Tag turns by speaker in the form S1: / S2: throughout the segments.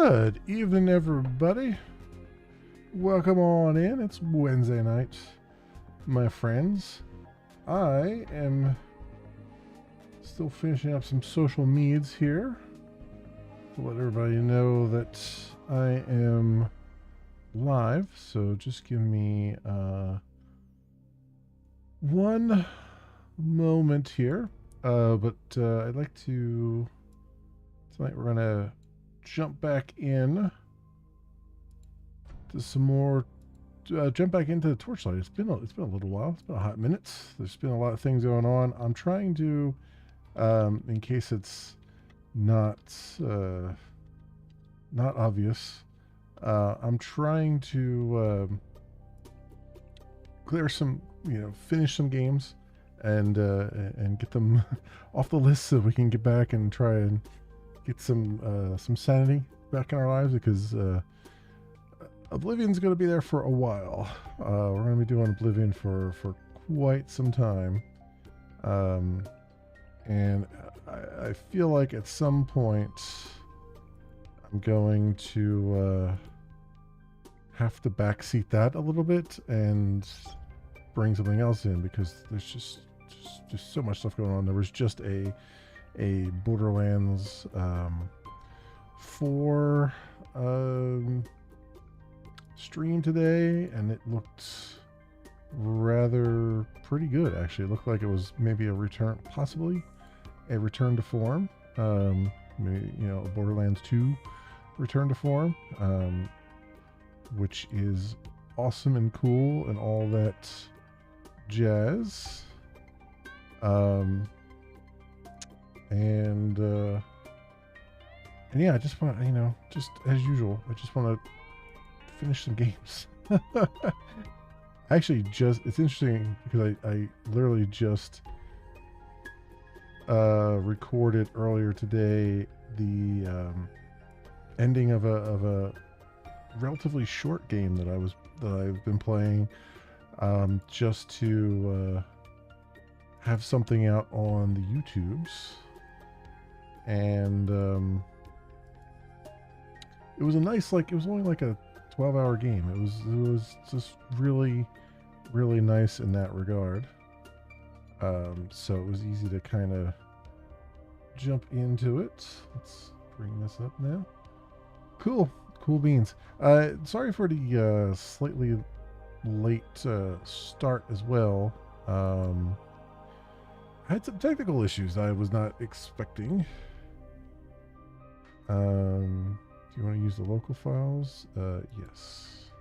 S1: Good evening, everybody. Welcome on in. It's Wednesday night, my friends. I am still finishing up some social needs here to let everybody know that I am live. So just give me one moment here. But I'd like to tonight we're gonna jump back in to some more. Jump back into the Torchlight. It's been a little while. It's been a hot minute. There's been a lot of things going on. I'm trying to, in case it's not obvious, I'm trying to clear some, finish some games and get them off the list so we can get back and try and get some sanity back in our lives, because Oblivion's going to be there for a while. We're going to be doing Oblivion for quite some time, and I feel like at some point I'm going to have to backseat that a little bit and bring something else in, because there's just so much stuff going on. There was just a Borderlands 4 stream today, and it looked rather pretty good, actually. It looked like it was maybe possibly a return to form, maybe, a Borderlands 2 return to form, which is awesome and cool and all that jazz. And yeah, I just want to, just as usual, I just want to finish some games. Actually, it's interesting because I literally just recorded earlier today the ending of a relatively short game that I've been playing, just to have something out on the YouTubes. And it was a nice, it was only like a 12-hour game. It was just really, really nice in that regard. So it was easy to kind of jump into it. Let's bring this up now. Cool beans. Sorry for the slightly late start as well. I had some technical issues I was not expecting. Do you want to use the local files? Yes.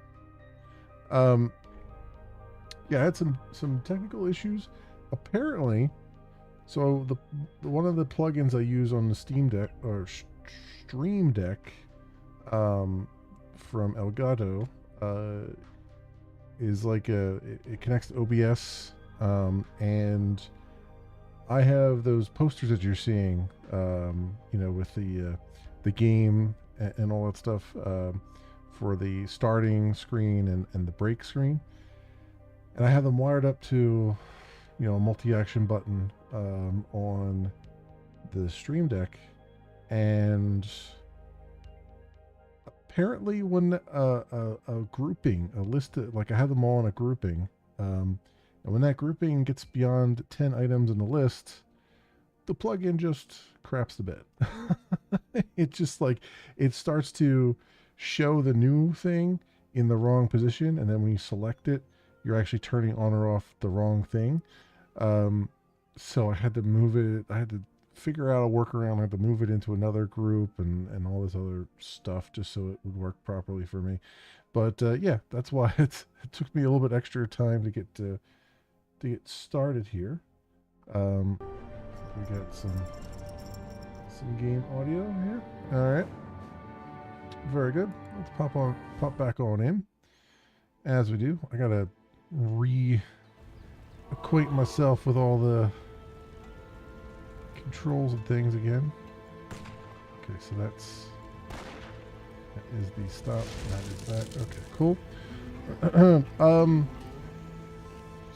S1: Yeah, I had some technical issues. Apparently, so the one of the plugins I use on the Steam Deck or Stream Deck, from Elgato, is it connects to OBS, and I have those posters that you're seeing, with the game and all that stuff, for the starting screen and the break screen, and I have them wired up to, a multi-action button on the Stream Deck, and apparently when a grouping, a list, I have them all in a grouping, and when that grouping gets beyond 10 items in the list, the plugin just craps the bed. It just it starts to show the new thing in the wrong position, and then when you select it, you're actually turning on or off the wrong thing. So I had to move it. I had to figure out a workaround. I had to move it into another group and all this other stuff just so it would work properly for me. But yeah, that's why it took me a little bit extra time to get started here. We got some game audio here. All right, very good. Let's pop back on in. As we do, I gotta acquaint myself with all the controls and things again. Okay, so that is the stop. That is that. Okay, cool.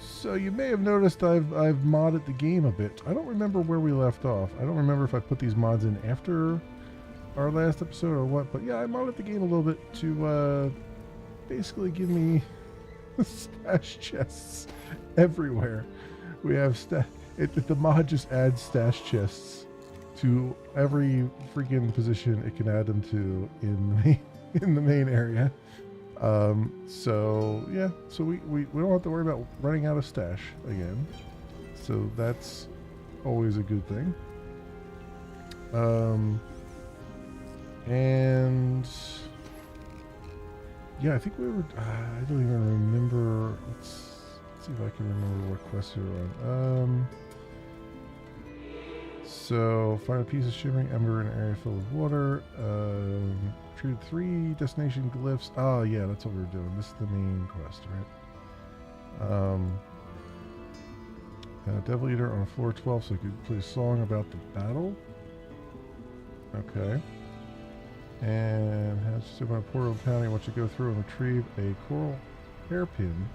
S1: So you may have noticed I've modded the game a bit. I don't remember where we left off. I don't remember if I put these mods in after our last episode or what, but yeah, I modded the game a little bit to basically give me stash chests everywhere. We have the mod just adds stash chests to every freaking position it can add them to in the main area. So yeah, so we don't have to worry about running out of stash again. So that's always a good thing. And yeah, I think we were. I don't even remember. Let's see if I can remember what quests we were on. So find a piece of shimmering ember in an area filled with water. Retrieve 3 destination glyphs. Oh yeah, that's what we were doing. This is the main quest, right? Devil Eater on floor 12, so you could play a song about the battle. Okay. And has to run a portal pounding once you go through and retrieve a coral hairpin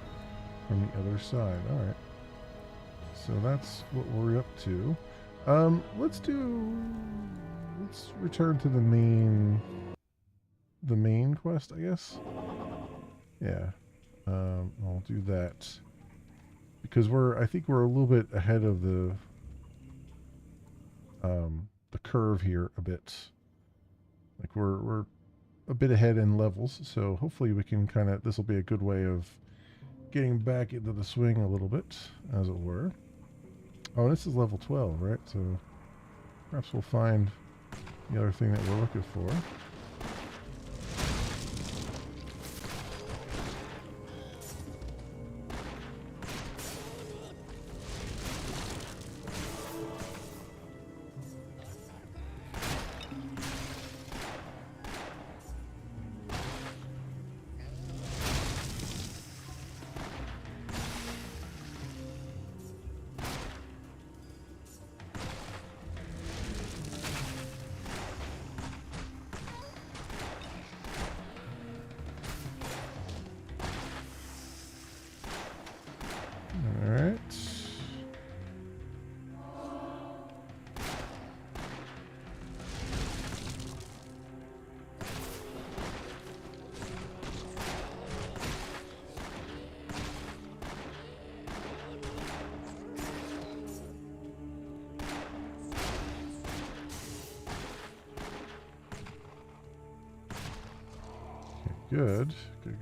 S1: from the other side. Alright. So that's what we're up to. Let's return to the main quest, I guess. Yeah. I'll do that. Because I think we're a little bit ahead of the curve here a bit. Like we're a bit ahead in levels, so hopefully we can this will be a good way of getting back into the swing a little bit, as it were. Oh, this is level 12, right? So perhaps we'll find the other thing that we're looking for.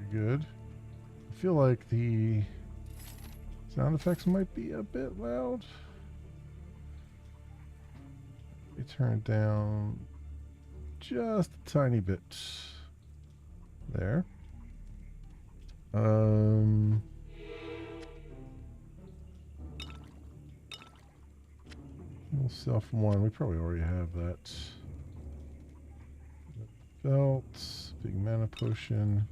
S1: Good. I feel like the sound effects might be a bit loud. Let me turn it down just a tiny bit. There. Self 1. We probably already have that. Belt, big mana potion.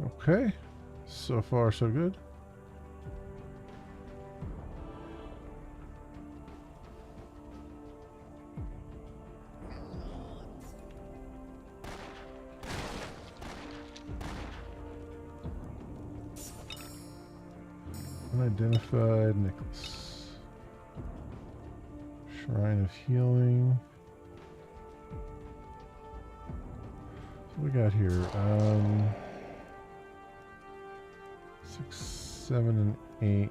S1: Okay, so far so good. Unidentified necklace. Shrine of Healing. So what we got here? 6, 7, and 8.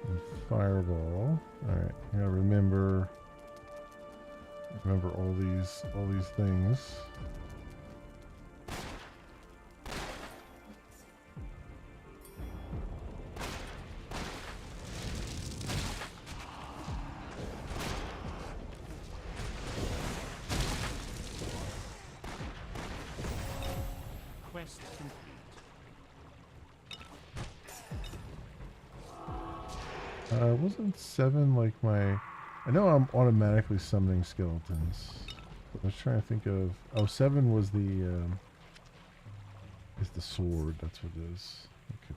S1: And Fireball. Alright, I gotta remember all these things. Wasn't 7 like my... I know I'm automatically summoning skeletons. But I was trying to think of... Oh, 7 was the... is the sword. That's what it is. Okay.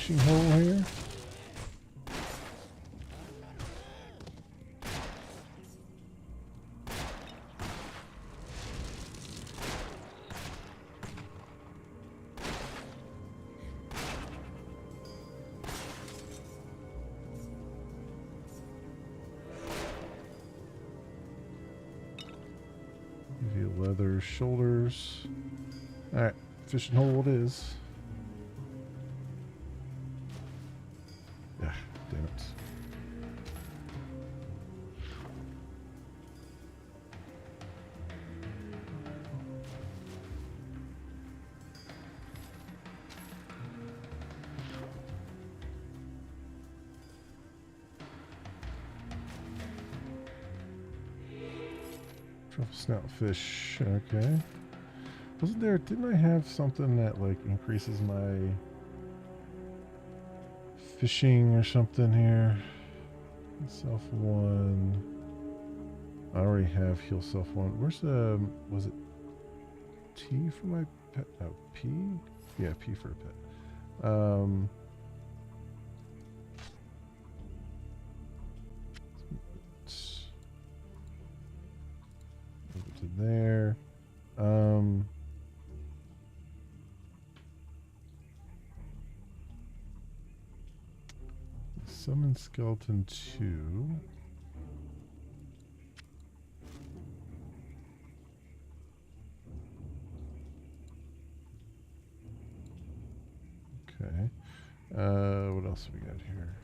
S1: fishing hole here. Leather shoulders. Alright, fishing hole it is. Ah, damn it. Snout fish, okay. Wasn't there, didn't I have something that like increases my fishing or something here? Self 1. I already have heal self 1. Where's the, was it T for my pet? No, P? Yeah, P for a pet. To there. Summon skeleton 2. Okay. What else have we got here?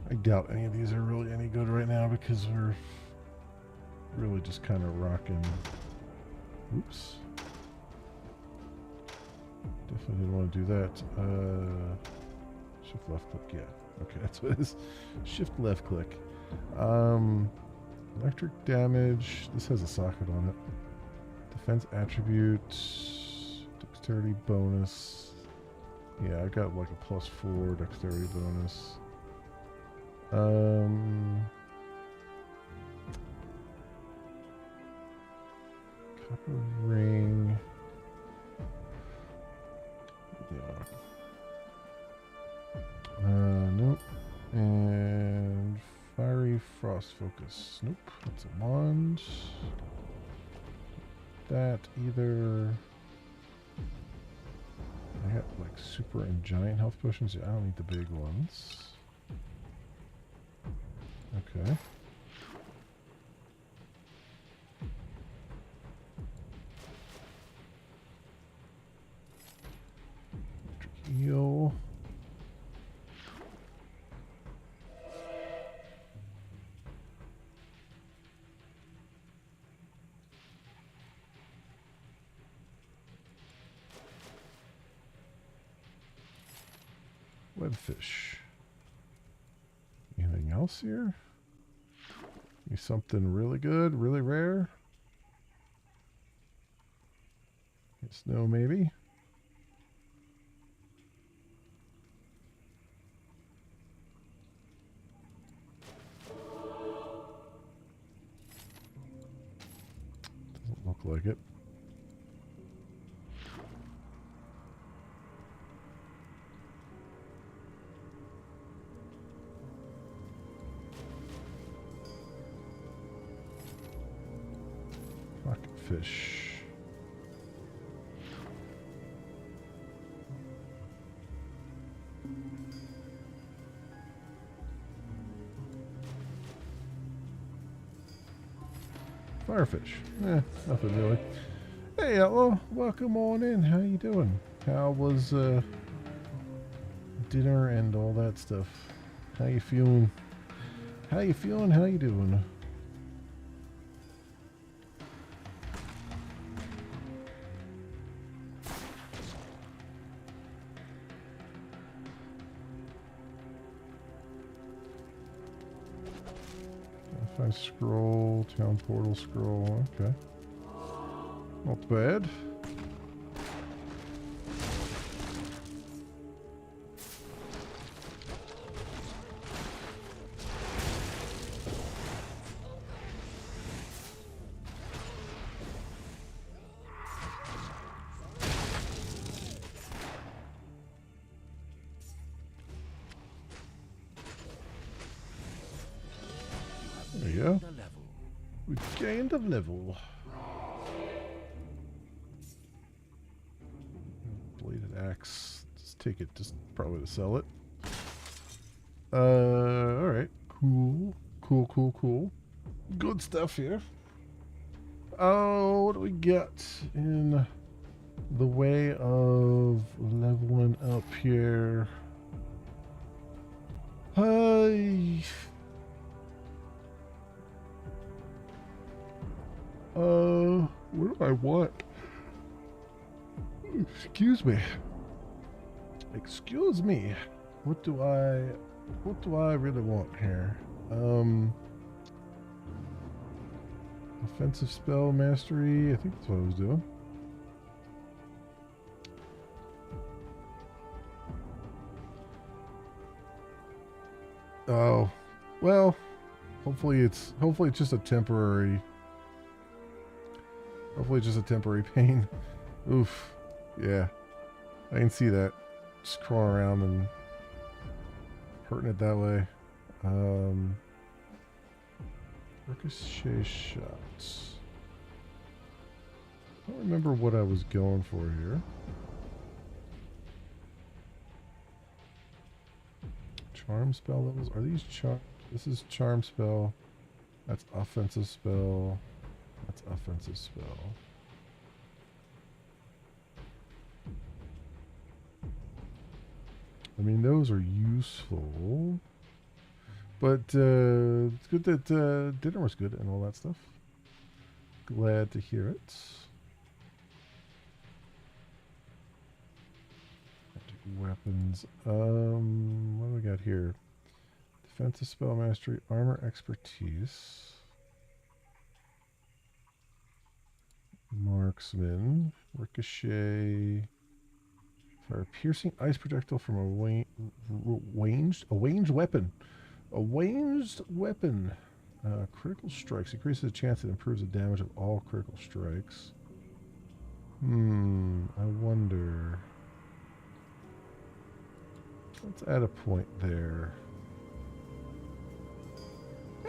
S1: I doubt any of these are really any good right now because we're really just kind of rocking. Oops. Definitely didn't want to do that. Shift left click, yeah. Okay, that's what it is. Shift left click. Electric damage. This has a socket on it. Defense attribute. Dexterity bonus. Yeah, I got like a +4 dexterity bonus. Copper ring. Yeah. Nope. And fiery frost focus. Nope. That's a wand. That either. I got like super and giant health potions. Yeah, I don't need the big ones. Okay. Heal. Webfish. Anything else here? Maybe something really good, really rare? Snow, maybe? Doesn't look like it. Fish. Firefish. Nothing really. Hey, Outlaw, welcome on in. How you doing? How was dinner and all that stuff? How you feeling? How you feeling? How you doing? Scroll, town portal scroll, okay. Not bad. gained a level. Bladed axe. Just take it, just probably to sell it. Alright. Cool. Cool. Good stuff here. Oh, what do we got in the way of leveling up here? Hi. What do I want? Excuse me. Excuse me. What do I really want here? Offensive spell mastery. I think that's what I was doing. Oh, well, hopefully it's just a temporary. Hopefully just a temporary pain. Oof. Yeah. I can see that. Just crawling around and hurting it that way. Ricochet shots. I don't remember what I was going for here. Charm spell levels. Are these charm? This is charm spell. That's offensive spell. That's offensive spell. I mean, those are useful. But it's good that dinner was good and all that stuff. Glad to hear it. Weapons. What do we got here? Defensive spell mastery, armor expertise. Marksman, ricochet, fire piercing ice projectile from a ranged weapon. A ranged weapon. Critical strikes increases the chance it improves the damage of all critical strikes. I wonder. Let's add a point there.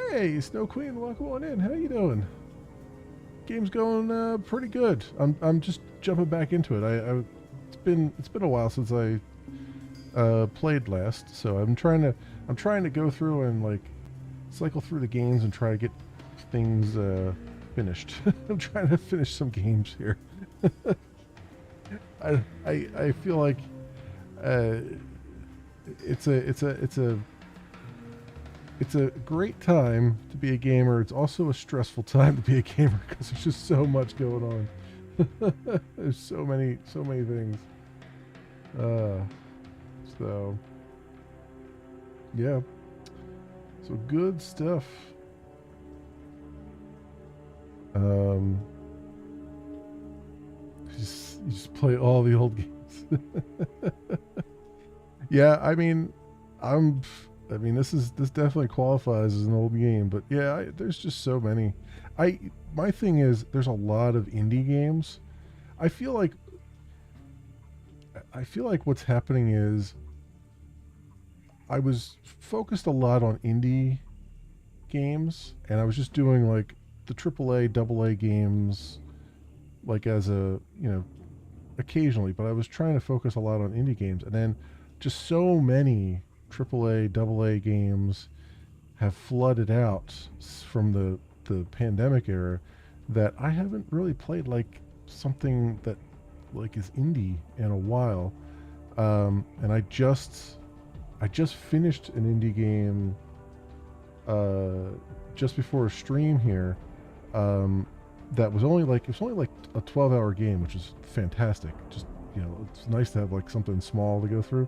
S1: Hey, Snow Queen, welcome on in. How you doing? Game's going pretty good. I'm just jumping back into it. It's been a while since I played last, so I'm trying to go through and like cycle through the games and try to get things finished. I'm trying to finish some games here. I feel like it's a great time to be a gamer. It's also a stressful time to be a gamer because there's just so much going on. There's so many things. So yeah. So good stuff. You just play all the old games. Yeah, I mean, this definitely qualifies as an old game, but yeah, there's just so many. My thing is, there's a lot of indie games. I feel like what's happening is I was focused a lot on indie games, and I was just doing like the AAA, AA games, like as a, occasionally, but I was trying to focus a lot on indie games, and then just so many AAA, AA games have flooded out from the pandemic era that I haven't really played like something that like is indie in a while. And I just finished an indie game just before a stream here. That was only like a 12-hour game, which is fantastic. Just it's nice to have like something small to go through.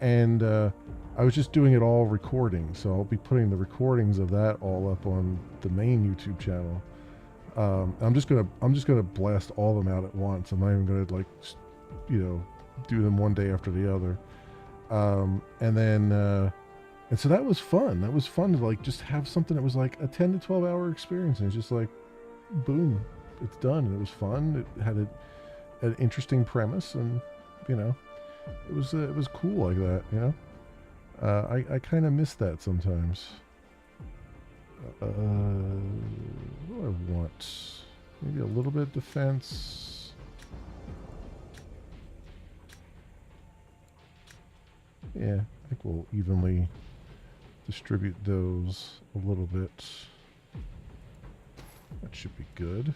S1: And I was just doing it all recording, so I'll be putting the recordings of that all up on the main YouTube channel. I'm just gonna blast all of them out at once. I'm not even gonna like, do them one day after the other. And so that was fun. That was fun to like just have something that was like a 10 to 12 hour experience, and it's just like, boom, it's done. And it was fun. It had an interesting premise, and it was cool like that. I kind of miss that sometimes. What do I want? Maybe a little bit of defense. Yeah, I think we'll evenly distribute those a little bit. That should be good.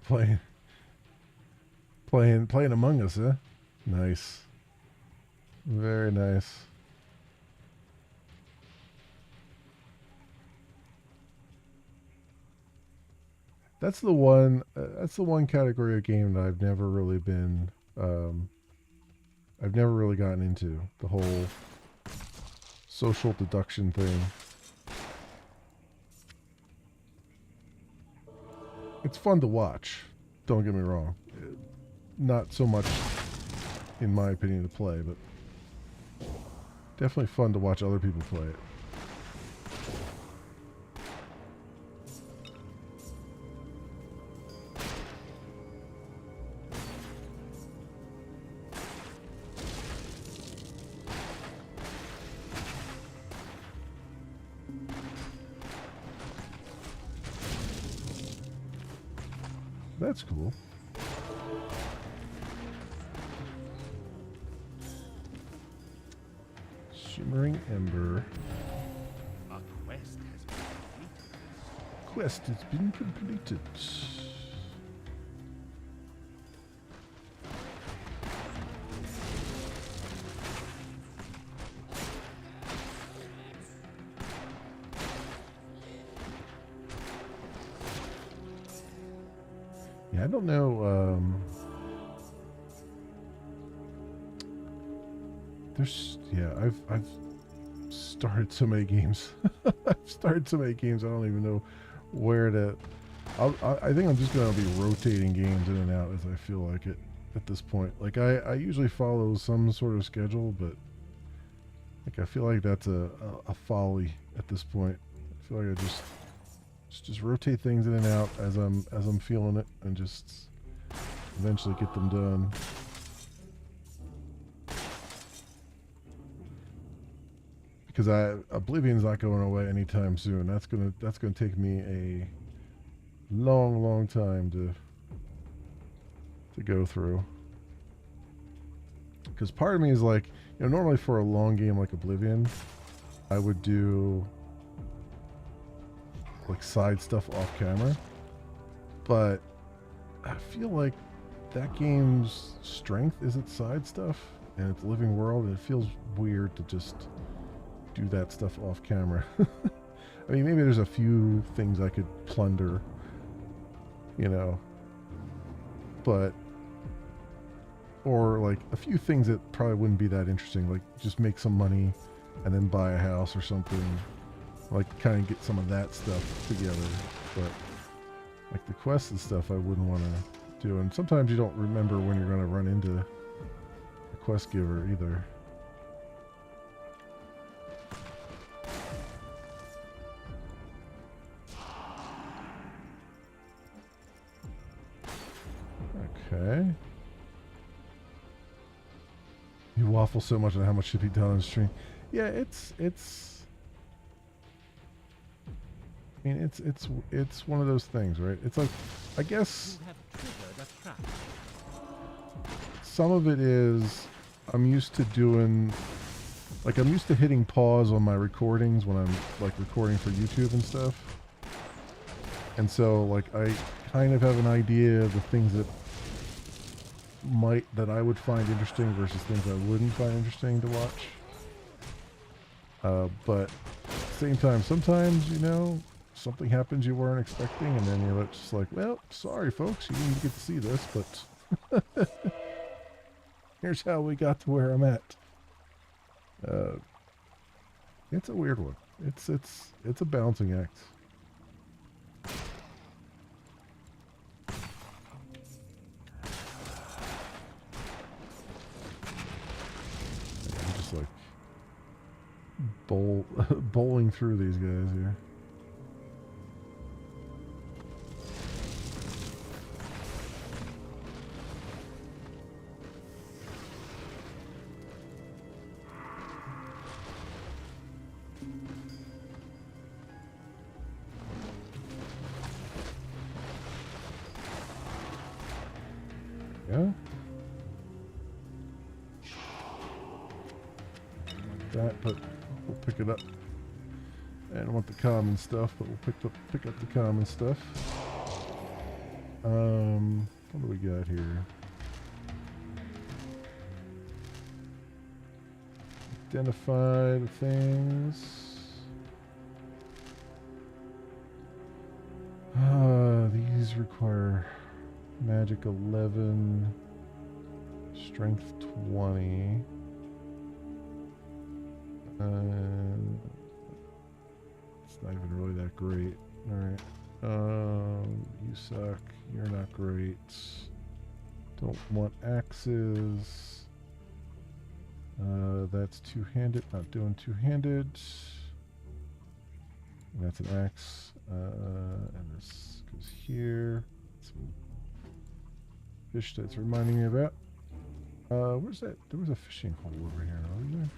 S1: Playing Among Us, huh? Nice. Very nice. That's the one. That's the one category of game that I've never really been. I've never really gotten into the whole social deduction thing. It's fun to watch. Don't get me wrong. Not so much, in my opinion, to play, but definitely fun to watch other people play it. That's cool. Shimmering Ember.
S2: A quest has been completed.
S1: Quest has been completed. Yeah, I don't know. I've started so many games. I've started so many games. I don't even know where to. I think I'm just gonna be rotating games in and out as I feel like it at this point. Like I usually follow some sort of schedule, but like I feel like that's a folly at this point. I feel like I just rotate things in and out as I'm feeling it, and just eventually get them done. Because Oblivion's not going away anytime soon. That's gonna take me a long time to go through. Because part of me is like, normally for a long game like Oblivion, I would do like side stuff off camera, but I feel like that game's strength is its side stuff and its living world, and it feels weird to just do that stuff off camera. I mean, maybe there's a few things I could plunder, but or like a few things that probably wouldn't be that interesting, like just make some money and then buy a house or something, like kind of get some of that stuff together. But like the quests and stuff I wouldn't want to do, and sometimes you don't remember when you're going to run into a quest giver either. Okay. You waffle so much on how much should be done on stream. Yeah, it's one of those things, right? It's like, I guess some of it is I'm used to hitting pause on my recordings when I'm like recording for YouTube and stuff. And so like I kind of have an idea of the things that I would find interesting versus things I wouldn't find interesting to watch. But at the same time, sometimes, something happens you weren't expecting, and then you're just like, well, sorry folks, you didn't get to see this, but here's how we got to where I'm at. It's a weird one. It's a balancing act. I'm just like bowling through these guys here. that, but we'll pick it up. I don't want the common stuff, but we'll pick up the common stuff. What do we got here? Identify the things. These require magic 11, strength 20. And it's not even really that great. Alright. You suck. You're not great. Don't want axes. That's two-handed. Not doing two-handed. That's an axe. And this goes here. Some fish that's reminding me about. Where's that? There was a fishing hole over here, wasn't there?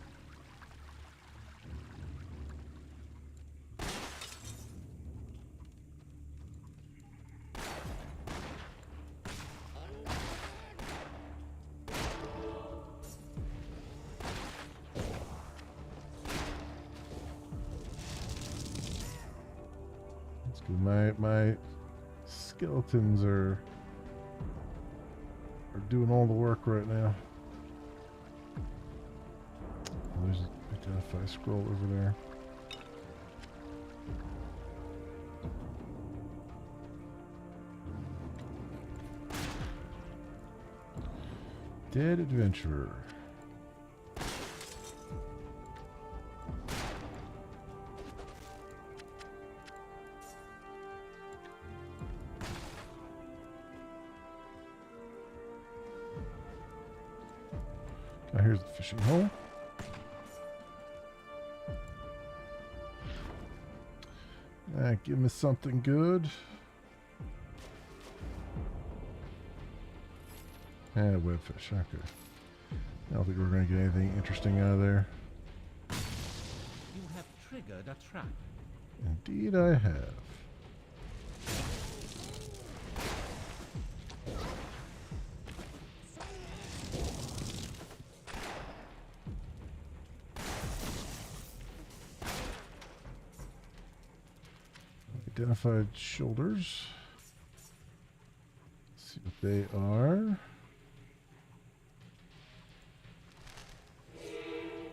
S1: My skeletons are doing all the work right now. Oh, there's an identify scroll over there. Dead adventurer. Here's the fishing hole. Give me something good. Webfish. Okay. I don't think we're going to get anything interesting out of there.
S2: You have triggered a trap.
S1: Indeed I have. Identified shoulders. Let's see what they are.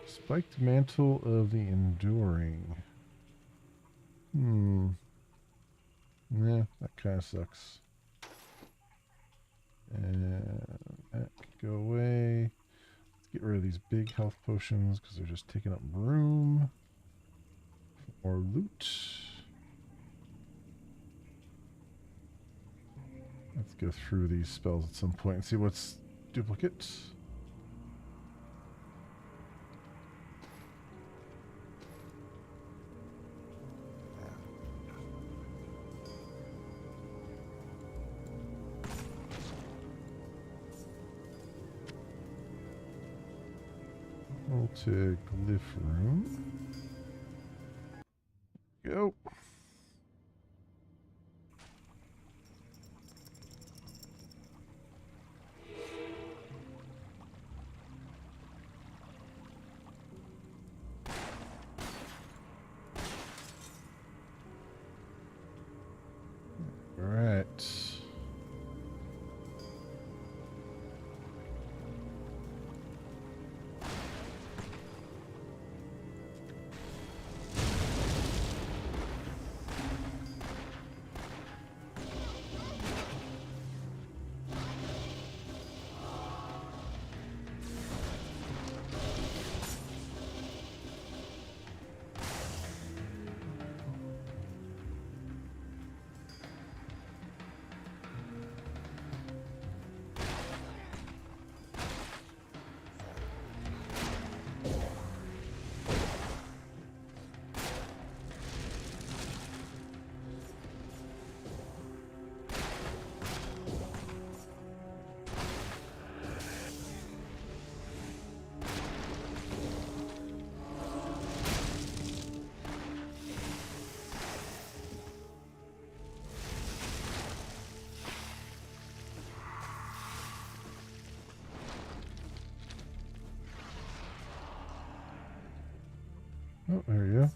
S1: Spiked mantle of the enduring. Yeah, that kind of sucks. And that can go away. Let's get rid of these big health potions because they're just taking up room. More loot. Let's go through these spells at some point and see what's duplicate. Go to glyph room. Go. Oh, there you go.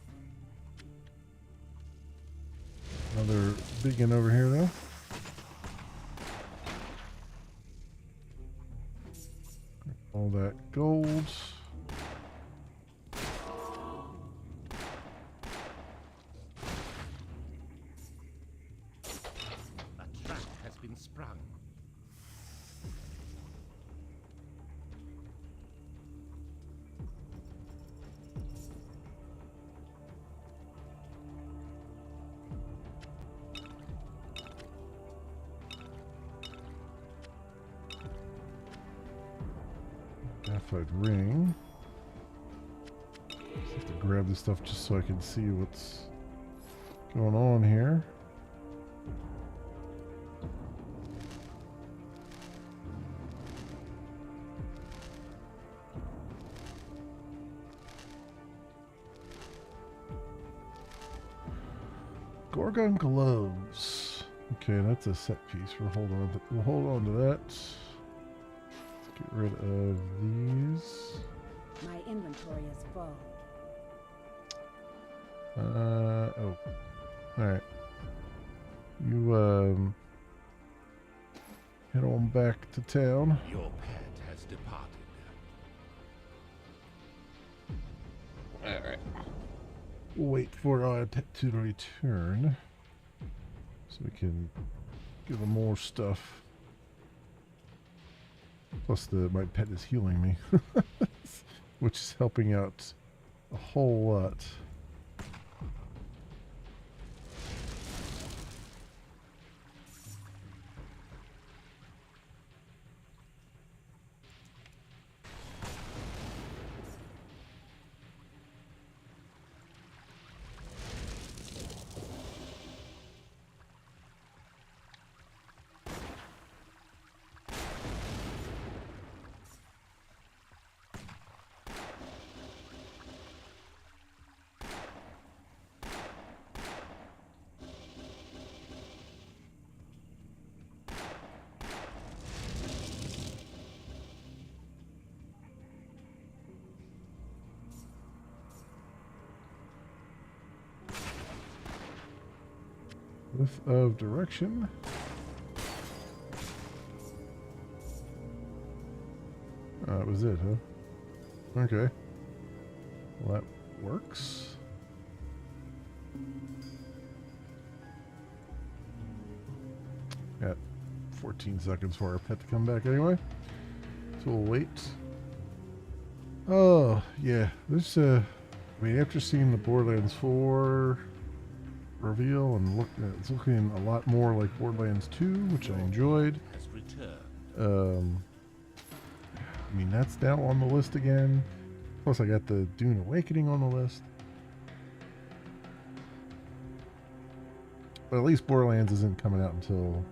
S1: Another big one over here, though. All that gold.
S2: A trap has been sprung.
S1: Graphite ring. Just have to grab this stuff just so I can see what's going on here. Gorgon gloves. Okay, that's a set piece. We'll hold on to that. Let's get rid of these.
S3: My inventory is full.
S1: Oh. Alright. You, head on back to town.
S2: Your pet has departed.
S1: Alright. We'll wait for our pet to return so we can give him more stuff. Plus, my pet is healing me, which is helping out a whole lot. Width of direction. That was it, huh? Okay. Well, that works. Got 14 seconds for our pet to come back anyway. So we'll wait. Oh, yeah. This, I mean, after seeing the Borderlands 4 reveal and it's looking a lot more like Borderlands 2, which I enjoyed.
S2: Has returned.
S1: I mean, that's now on the list again. Plus, I got the Dune Awakening on the list. But at least Borderlands isn't coming out until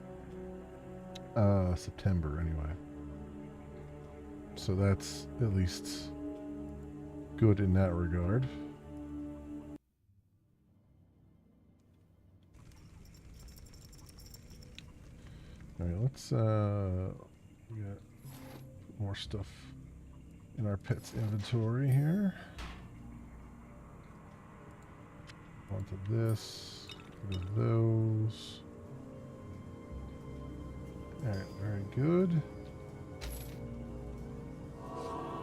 S1: September anyway. So that's at least good in that regard. All right, let's we got more stuff in our pet's inventory here. Onto this, get rid of those. All right, very good.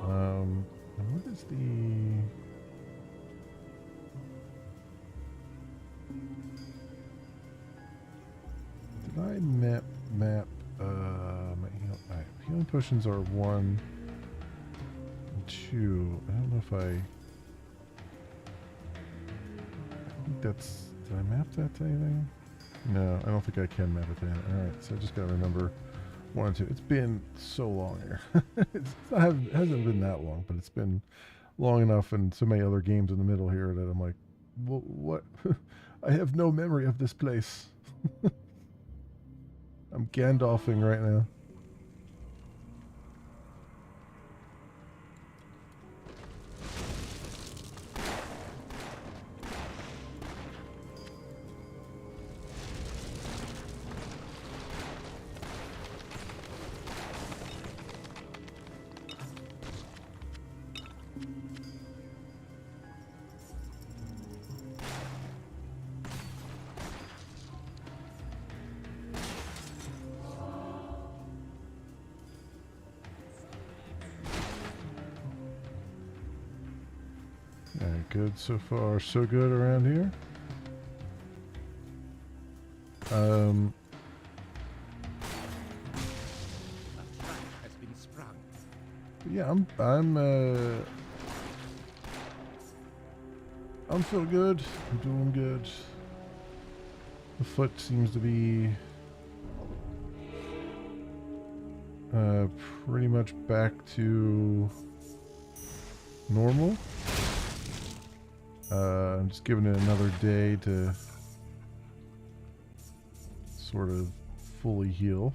S1: And what is the? Did I map? My healing potions are 1 and 2. I don't know if I think that's. Did I map that to anything? No, I don't think I can map it to anything. All right, so I just gotta remember 1 and 2. It's been so long here. It hasn't been that long, but it's been long enough, and so many other games in the middle here that I'm like, what? I have no memory of this place. I'm Gandalfing right now. Yeah, good so far, so good around here.
S2: A trap has been sprung.
S1: Yeah, I'm feeling good. I'm doing good. The foot seems to be uh, pretty much back to normal. I'm just giving it another day to sort of fully heal.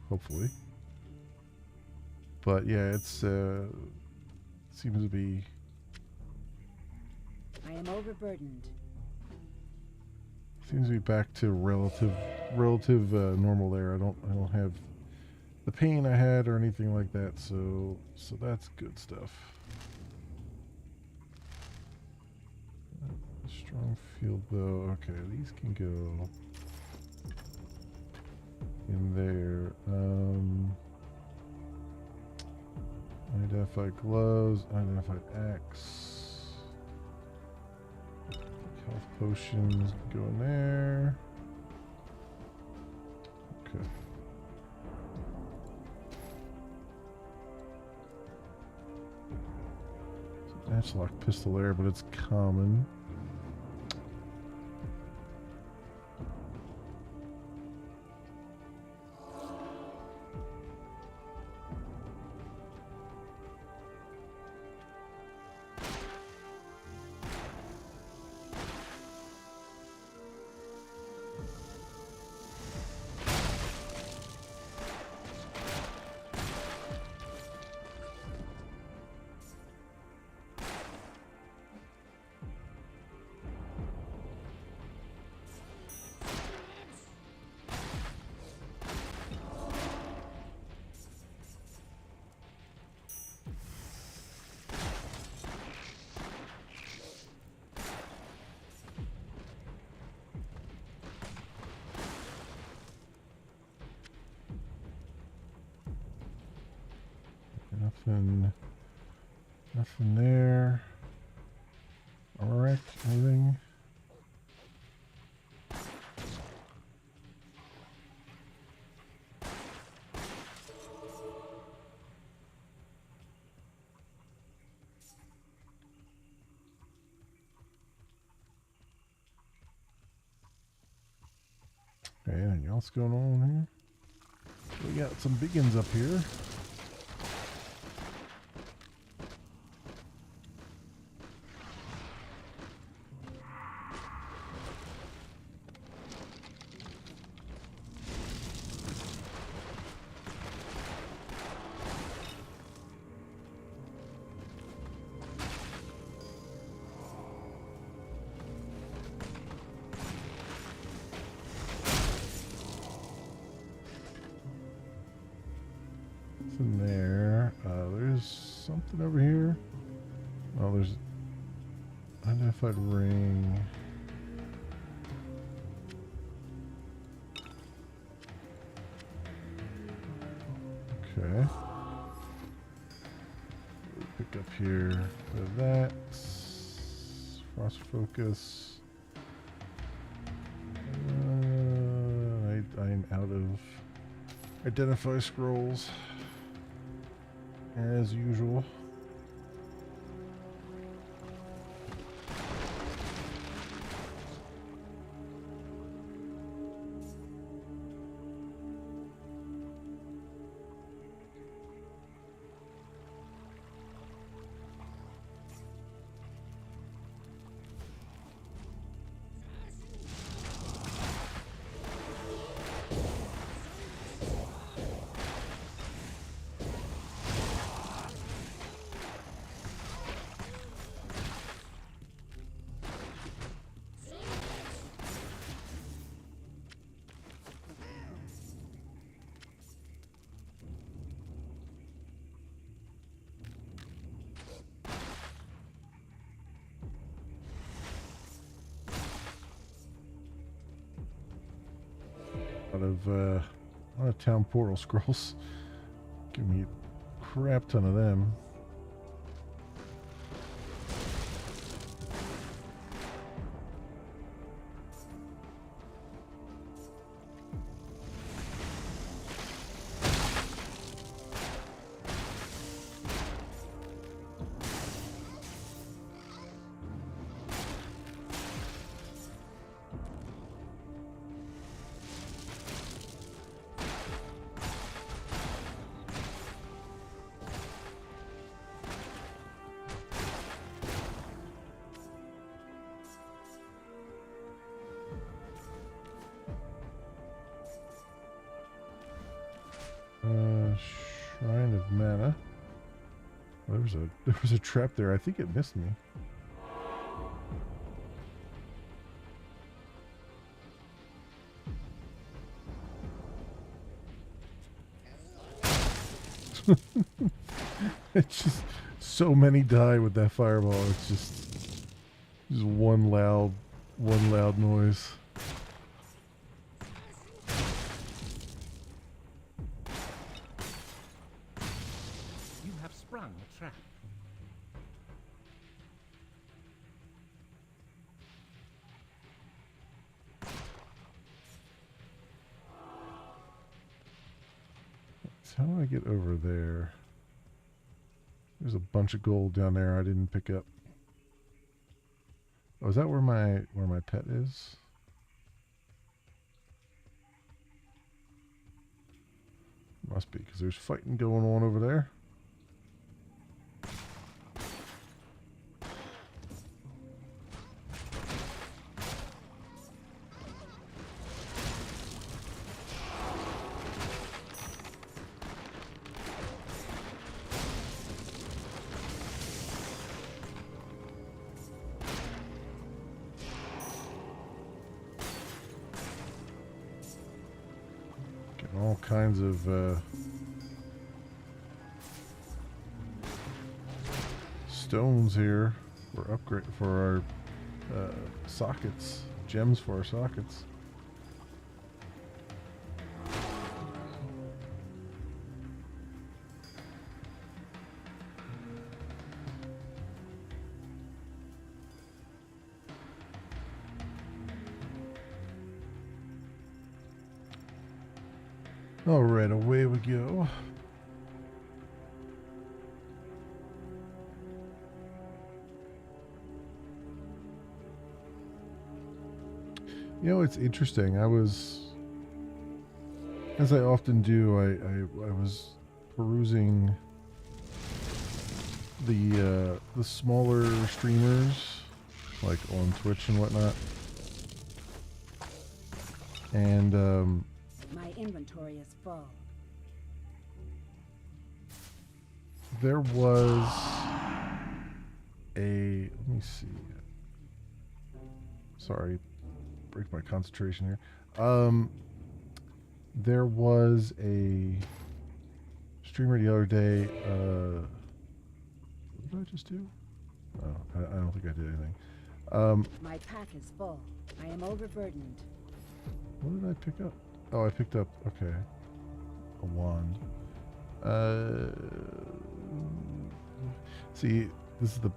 S1: Hopefully. But yeah, it's seems to be
S3: I am overburdened.
S1: back to relative normal there. I don't have the pain I had or anything like that, so that's good stuff. Strong field bow. Okay, these can go in there. Unidentified gloves, unidentified axe, health potions go in there. Okay. Matchlock pistol there, but it's common. Nothing there. Alright, anything? Okay, anything else going on here? We got some biggins up here. In there. There's something over here. Oh, there's unidentified ring. Okay. Pick up here for that. Frost focus. I'm out of identify scrolls. As usual. A lot of town portal scrolls. Give me a crap ton of them. kind of mana. Oh, there was a trap there. I think it missed me. It's just so many die with that fireball. It's just one loud noise.
S2: You have sprung a trap.
S1: So how do I get over there? There's a bunch of gold down there I didn't pick up. Oh, is that where my pet is? Must be, because there's fighting going on over there. Getting all kinds of stones here for upgrade for our sockets, gems for our sockets. All right, away we go. You know, it's interesting. I was, as I often do, I was perusing the smaller streamers, like on Twitch and whatnot, and
S3: My inventory is full.
S1: there was a, let me see. Sorry, break my concentration here. There was a streamer the other day. What did I just do? Oh, I don't think I did anything.
S3: My pack is full. I am overburdened.
S1: What did I pick up? Oh, I picked up, okay, a wand. See, this is the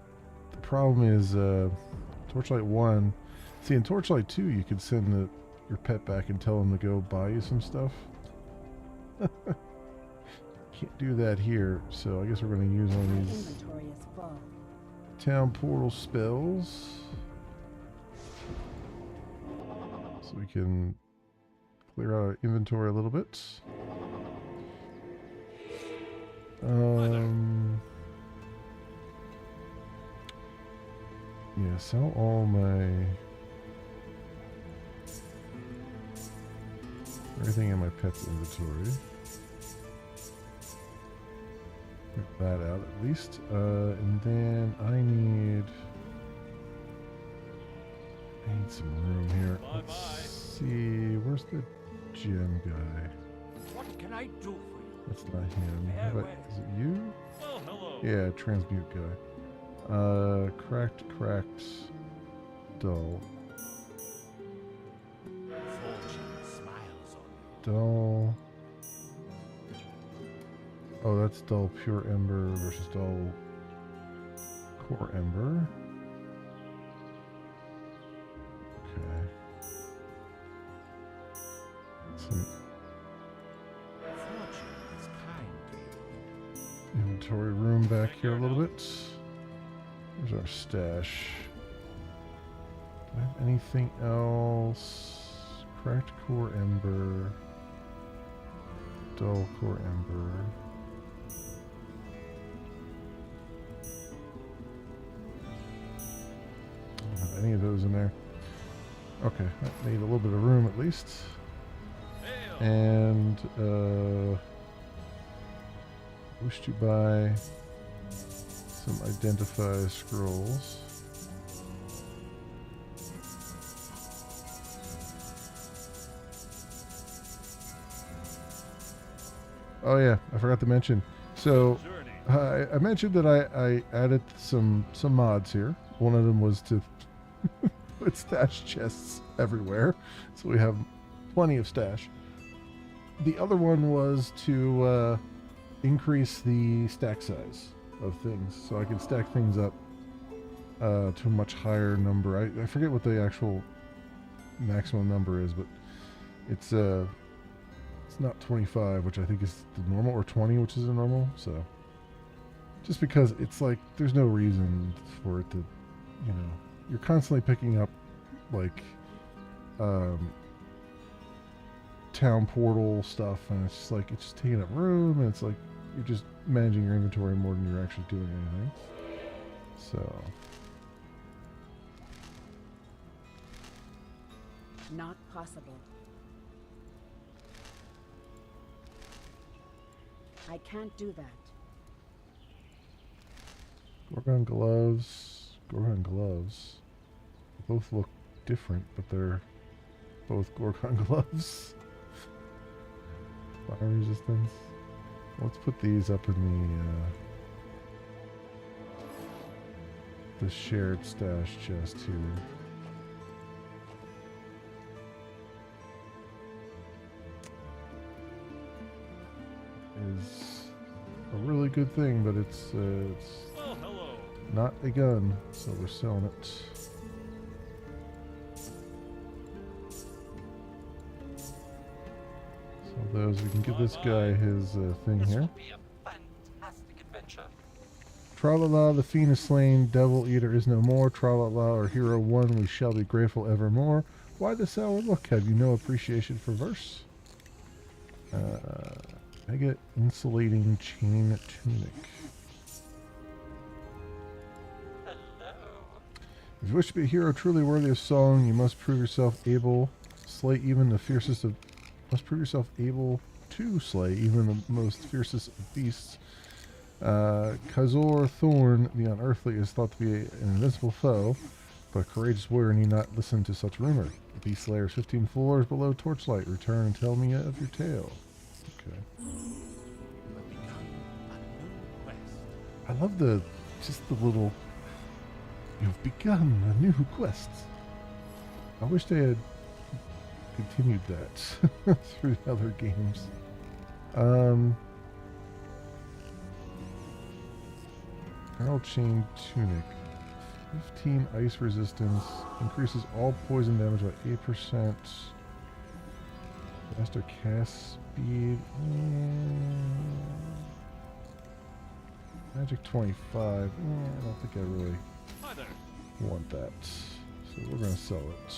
S1: problem is Torchlight 1. See, in Torchlight 2, you could send your pet back and tell him to go buy you some stuff. Can't do that here, so I guess we're going to use one
S3: My
S1: of these
S3: inventory is full.
S1: town portal spells. So we can clear out our inventory a little bit. Yeah, sell all my everything in my pet's inventory. Get that out at least. And then I need some room here. Let's see, where's the gem guy?
S2: What can I do for you?
S1: That's not him. How about, is it you?
S2: Well, hello.
S1: Yeah, transmute guy. Cracked, dull.
S2: Fortune smiles on you.
S1: Dull. Oh, that's dull pure ember versus dull core ember. Okay. Some
S2: Fortune is kind to you.
S1: inventory room back here a little bit. There's our stash. Do I have anything else? Cracked core ember. Dull core ember. I don't have any of those in there. Okay, I need a little bit of room at least. Wish to buy some identify scrolls. Oh yeah, I forgot to mention. So I mentioned that I added some mods here. One of them was to put stash chests everywhere, so we have plenty of stash. The other one was to increase the stack size of things, so I can stack things up to a much higher number. I forget what the actual maximum number is, but it's not 25, which I think is the normal, or 20, which is the normal. So just because it's like there's no reason for it to, you know, you're constantly picking up like town portal stuff, and it's just like it's just taking up room, and it's like you're just managing your inventory more than you're actually doing anything. So
S3: Not possible. I can't do that.
S1: Gorgon gloves. Gorgon gloves. They both look different, but they're both Gorgon gloves. Fire resistance. Let's put these up in the shared stash chest here. Is a really good thing, but it's not a gun, so we're selling it. So those, we can give this guy his thing here. Tra-la-la, the fiend is slain, devil eater is no more. Tra-la-la, our hero won, we shall be grateful evermore. Why the sour look? Have you no appreciation for verse? Mega insulating chain tunic. If you wish to be a hero truly worthy of song, you must prove yourself able slay even the fiercest of must prove yourself able to slay even the most fiercest of beasts. Khazor Thorn, the unearthly, is thought to be an invincible foe, but a courageous warrior need not listen to such rumor. The beast slayer is 15 floors below Torchlight. Return and tell me of your tale. Okay. I love just the little, you've begun a new quest. I wish they had continued that through other games. Emerald Chain Tunic. 15 ice resistance. Increases all poison damage by 8%. Faster cast speed. Magic 25. I don't think I really want that. So we're going to sell it.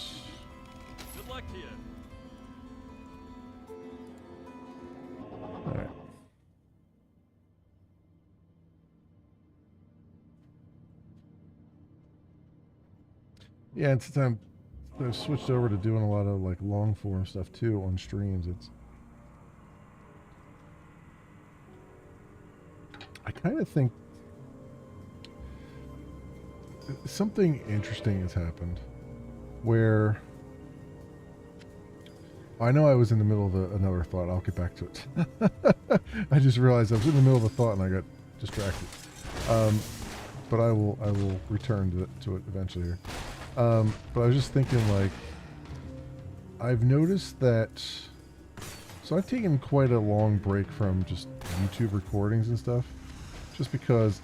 S2: Good luck to you.
S1: Alright. Yeah, and since I've switched over to doing a lot of like long form stuff too on streams, I kind of think something interesting has happened where I know I was in the middle of another thought. I'll get back to it. I just realized I was in the middle of a thought and I got distracted. But I will return to it eventually here. But I was just thinking, like, I've noticed that, so I've taken quite a long break from just YouTube recordings and stuff, just because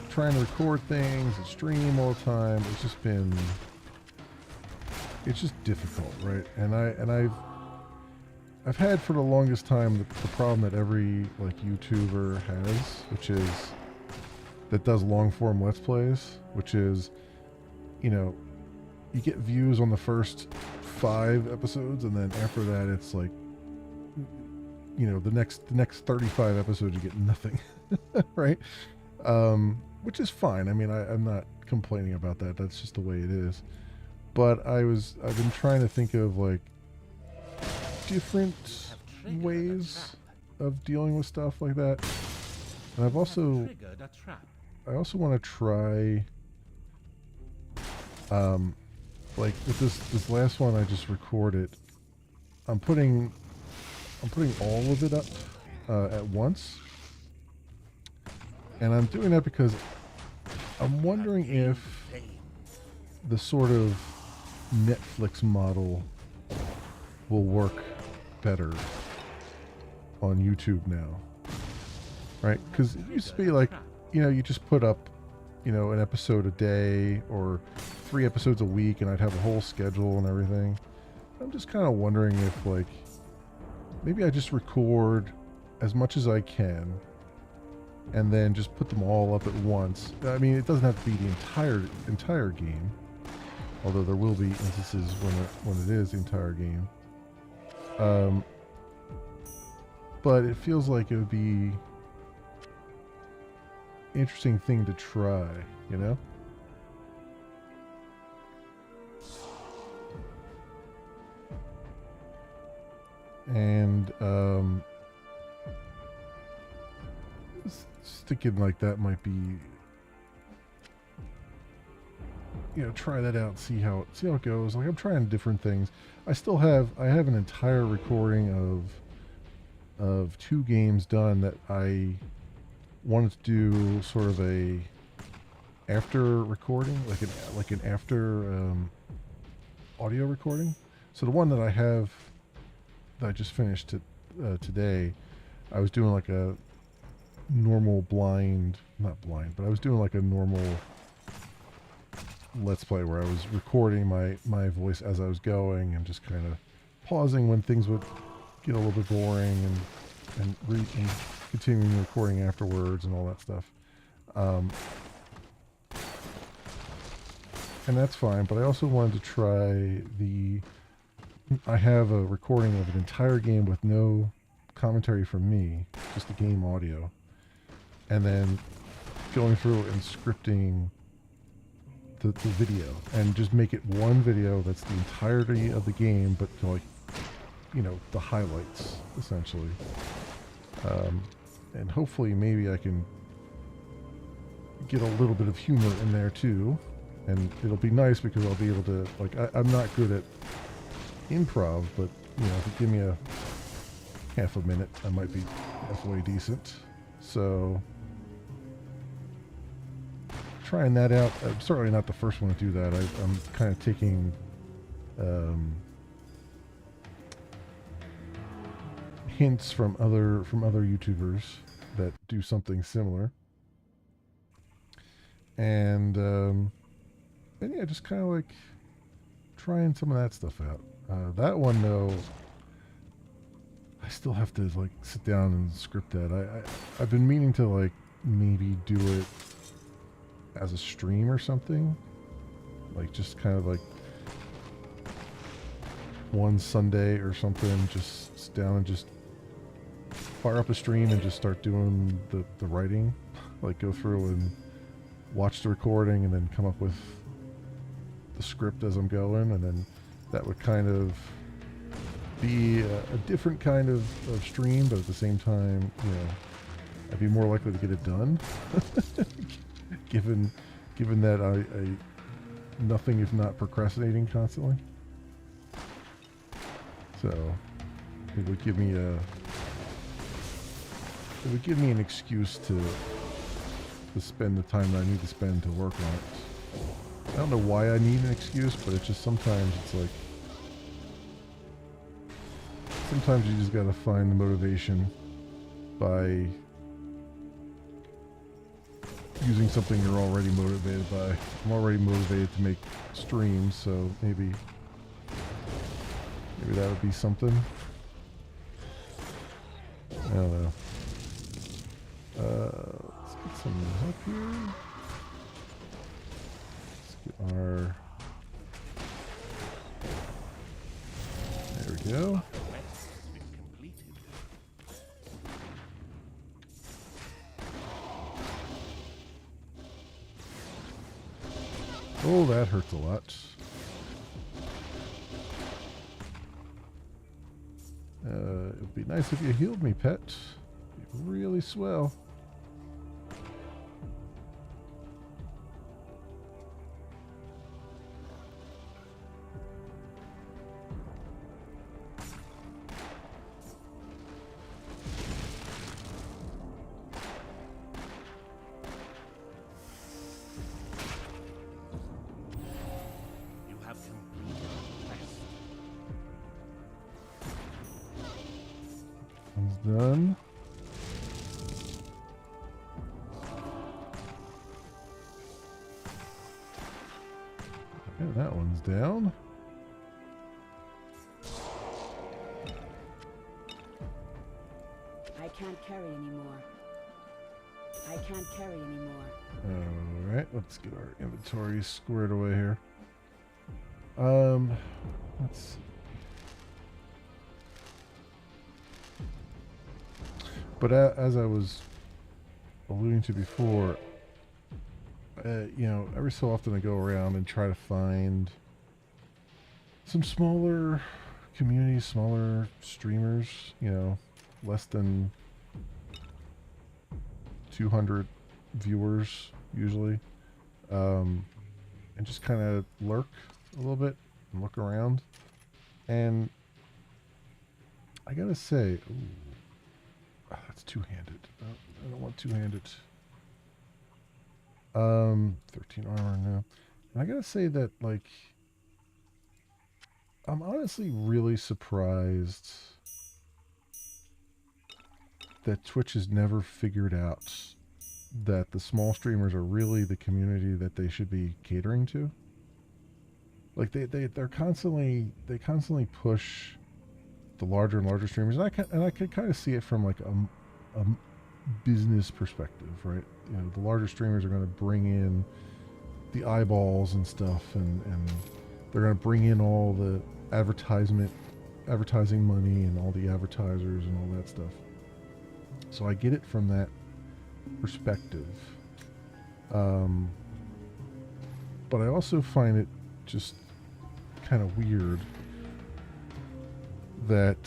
S1: trying to record things and stream all the time, it's just difficult, right? And I've had for the longest time the problem that every like YouTuber has, which is that does long form Let's Plays, which is, you know, you get views on the first 5 episodes, and then after that it's like, you know, the next 35 episodes you get nothing. Right? Which is fine. I mean, I'm not complaining about that. That's just the way it is. But I've been trying to think of like different ways of dealing with stuff like that. And I've
S2: You have
S1: also
S2: triggered a trap.
S1: I also want to try like with this last one I just recorded. I'm putting all of it up at once. And I'm doing that because I'm wondering if the sort of Netflix model will work better on YouTube now. Right? Because it used to be like, you just put up, an episode a day or 3 episodes a week, and I'd have a whole schedule and everything. I'm just kind of wondering if, like, maybe I just record as much as I can and then just put them all up at once. I mean, it doesn't have to be the entire game, although there will be instances when it is the entire game. But it feels like it would be interesting thing to try, And thinking like that might be, try that out, see how it goes. Like, I'm trying different things. I have an entire recording of 2 games done that I wanted to do sort of a after recording, like an after audio recording. So the one that I just finished today, I was doing like a normal not blind, but I was doing like a normal Let's Play where I was recording my voice as I was going and just kind of pausing when things would get a little bit boring and continuing recording afterwards and all that stuff. And that's fine, but I also wanted to try I have a recording of an entire game with no commentary from me, just the game audio, and then going through and scripting the video and just make it one video that's the entirety of the game, but to, like, the highlights essentially. And hopefully maybe I can get a little bit of humor in there too, and it'll be nice because I'll be able to, like, I'm not good at improv, but if you give me a half a minute, I might be halfway decent. So trying that out. I'm certainly not the first one to do that. I'm kind of taking hints from other YouTubers that do something similar, and yeah, just kind of like trying some of that stuff out. That one though, I still have to like sit down and script that. I've been meaning to like maybe do it as a stream or something, like just kind of like one Sunday or something, just sit down and just fire up a stream and just start doing the writing, like go through and watch the recording and then come up with the script as I'm going, and then that would kind of be a different kind of stream, but at the same time, I'd be more likely to get it done given that I nothing if not procrastinating constantly. So it would give me an excuse to spend the time that I need to spend to work on it. I don't know why I need an excuse, but it's just sometimes it's like, sometimes you just gotta find the motivation by using something you're already motivated by. I'm already motivated to make streams, so maybe that would be something. I don't know. Let's get some help here. Let's get our... There we go. Oh, that hurts a lot. It would be nice if you healed me, pet. It'd be really swell.
S2: You have completed the quest.
S1: One's done. Okay, that one's down.
S3: I can't carry anymore. I can't carry anymore.
S1: Alright, let's get our inventory squared away here. Let's see. But as I was alluding to before, you know, every so often I go around and try to find some smaller communities, smaller streamers, you know, less than 200 viewers usually, and just kind of lurk a little bit and look around. And I gotta say, ooh, that's two-handed. I don't want two-handed. 13 armor now. And I gotta say that, like, I'm honestly really surprised that Twitch has never figured out that the small streamers are really the community that they should be catering to. Like they constantly push the larger and larger streamers, and I can kind of see it from like a business perspective, right? You know, the larger streamers are going to bring in the eyeballs and stuff, and they're going to bring in all the advertising money and all the advertisers and all that stuff. So I get it from that perspective. But I also find it just kind of weird that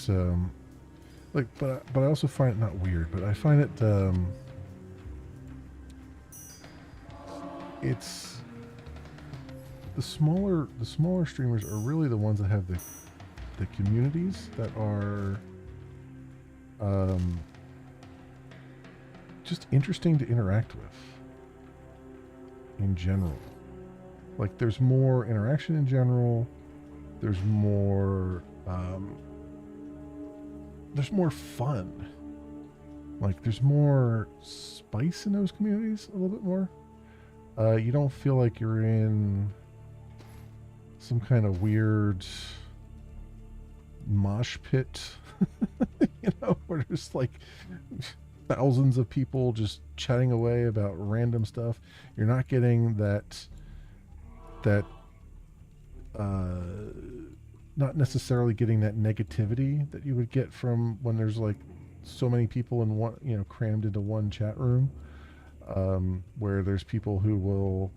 S1: but I also find it not weird, but I find it it's the smaller streamers are really the ones that have the communities that are just interesting to interact with in general. Like, there's more interaction in general. There's more fun. Like, there's more spice in those communities a little bit more. You don't feel like you're in some kind of weird mosh pit, you know, where there's like thousands of people just chatting away about random stuff. You're not getting that not necessarily getting that negativity that you would get from when there's like so many people in one, you know, crammed into one chat room, where there's people who will,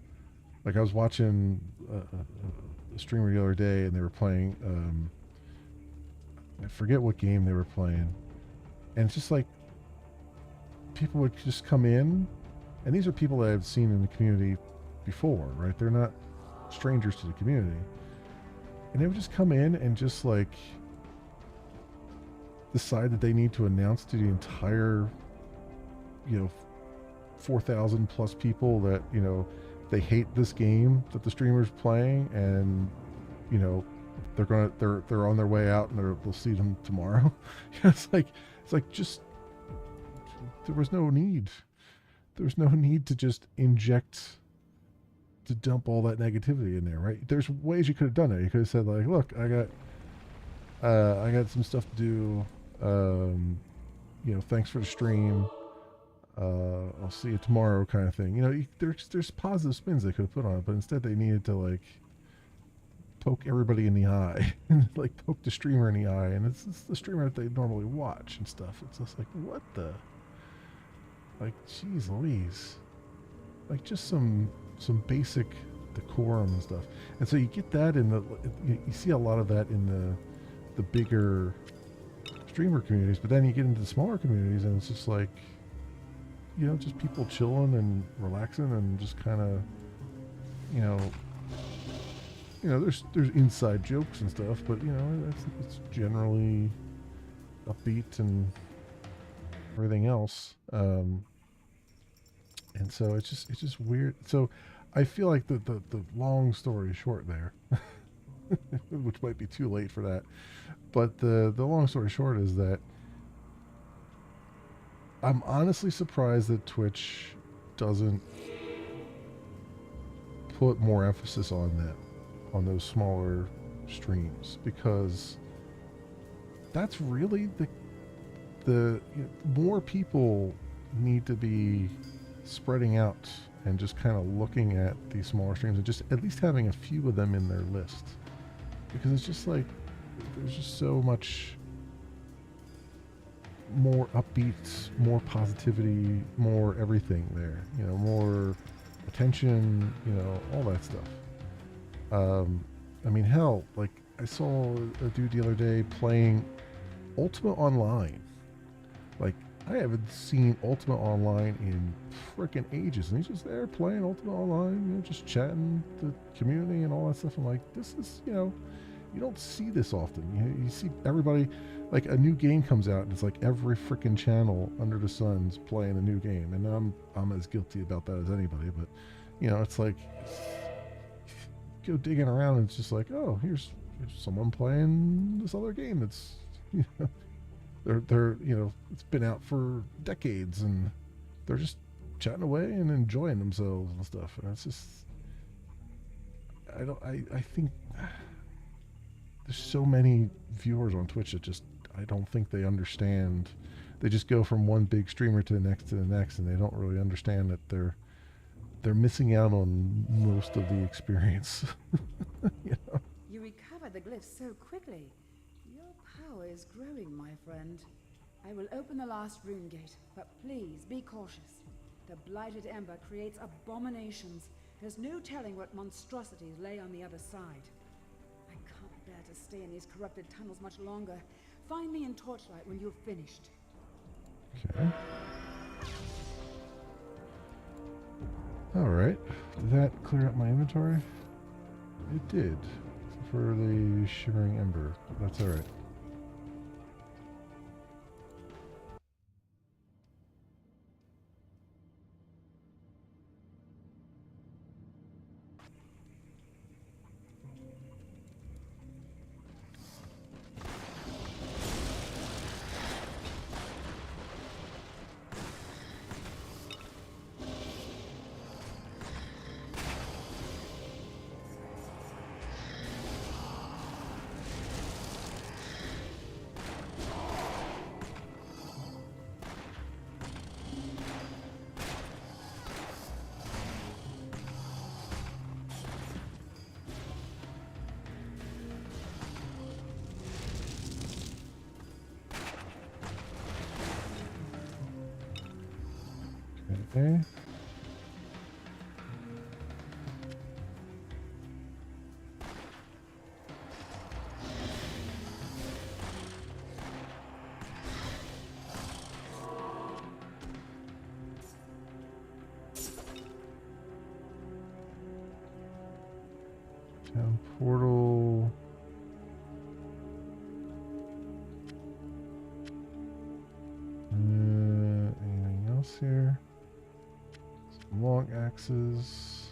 S1: like, I was watching a streamer the other day and they were playing, I forget what game they were playing, and it's just like people would just come in, and these are people that I've seen in the community before, right? They're not strangers to the community, and they would just come in and just like decide that they need to announce to the entire, you know, 4,000 plus people that, you know, they hate this game that the streamer's playing, and, you know, they're on their way out and they'll see them tomorrow. It's like just there was no need to just to dump all that negativity in there, right? There's ways you could have done it. You could have said, like, look, I got some stuff to do. You know, thanks for the stream. I'll see you tomorrow, kind of thing. You know, there's positive spins they could have put on it, but instead they needed to like poke everybody in the eye, like poke the streamer in the eye, and it's the streamer that they normally watch and stuff. It's just like, what the, like, geez Louise, like just some basic decorum and stuff. And so you get that in you see a lot of that in the bigger streamer communities, but then you get into the smaller communities and it's just like, you know, just people chilling and relaxing and just kind of, you know, there's inside jokes and stuff, but you know, it's generally upbeat and everything else. And so it's just weird. So I feel like the long story short there, which might be too late for that, but the long story short is that I'm honestly surprised that Twitch doesn't put more emphasis on that, on those smaller streams, because that's really the you know, more people need to be spreading out and just kind of looking at these smaller streams and just at least having a few of them in their list, because it's just like there's just so much more upbeat, more positivity, more everything there, you know, more attention, you know, all that stuff. I mean, hell, like I saw a dude the other day playing Ultima Online. Like, I haven't seen Ultima Online in frickin' ages, and he's just there playing Ultima Online, you know, just chatting the community and all that stuff. I'm like, this is, you know, you don't see this often. You see everybody, like a new game comes out, and it's like every frickin' channel under the sun's playing a new game, and I'm as guilty about that as anybody. But you know, it's like go digging around, and it's just like, oh, here's someone playing this other game that's, you know, they're you know, it's been out for decades, and they're just chatting away and enjoying themselves and stuff. And it's just, I think there's so many viewers on Twitch that just, I don't think they understand. They just go from one big streamer to the next, and they don't really understand that they're missing out on most of the experience. You know?
S3: You recovered the glyphs so quickly. Your power is growing, my friend. I will open the last rune gate, but please be cautious. The blighted ember creates abominations. There's no telling what monstrosities lay on the other side. I can't bear to stay in these corrupted tunnels much longer. Find me in Torchlight when you've finished.
S1: Okay. Alright. Did that clear up my inventory? It did. For the Shimmering Ember. That's alright. Okay. Town portal. Anything else here? Some long axes.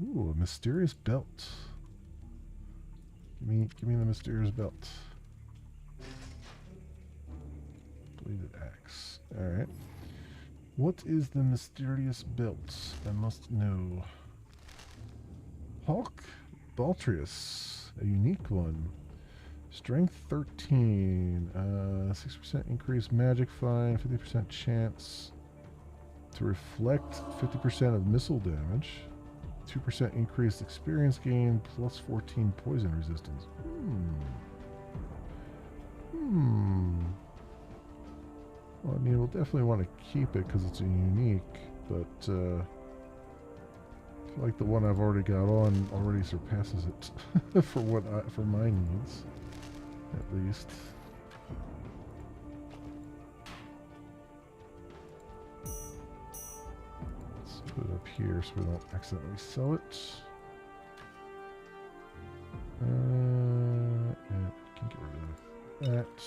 S1: Ooh, a mysterious belt. Give me the mysterious belt. Bladed axe. Alright. What is the mysterious belt? I must know. Hawk Baltrius. A unique one. Strength 13. 6% increased magic fine. 50% chance to reflect 50% of missile damage. 2% increased experience gain, plus 14 poison resistance. Well, I mean, we'll definitely want to keep it because it's a unique, but I feel like the one I've already got on already surpasses it for for my needs, at least. Let's put it up here so we don't accidentally sell it. And we can get rid of that.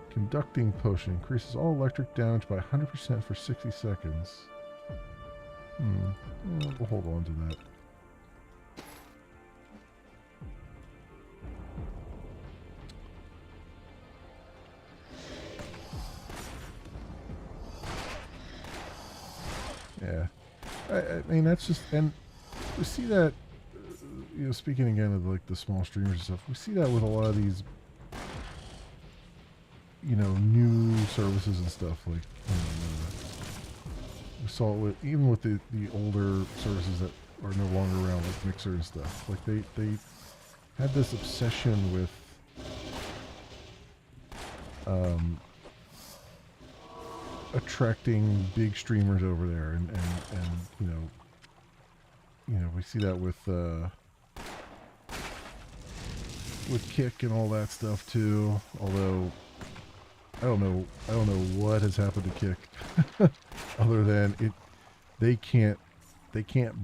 S1: Conducting potion increases all electric damage by 100% for 60 seconds. Well, we'll hold on to that. Yeah. I mean, that's just, and we see that, you know, speaking again of like the small streamers and stuff, we see that with a lot of these, you know, new services and stuff. Like, we saw it with, even with the older services that are no longer around, like Mixer and stuff. Like they had this obsession with attracting big streamers over there, and you know, we see that with Kick and all that stuff too. Although I don't know what has happened to Kick, other than they can't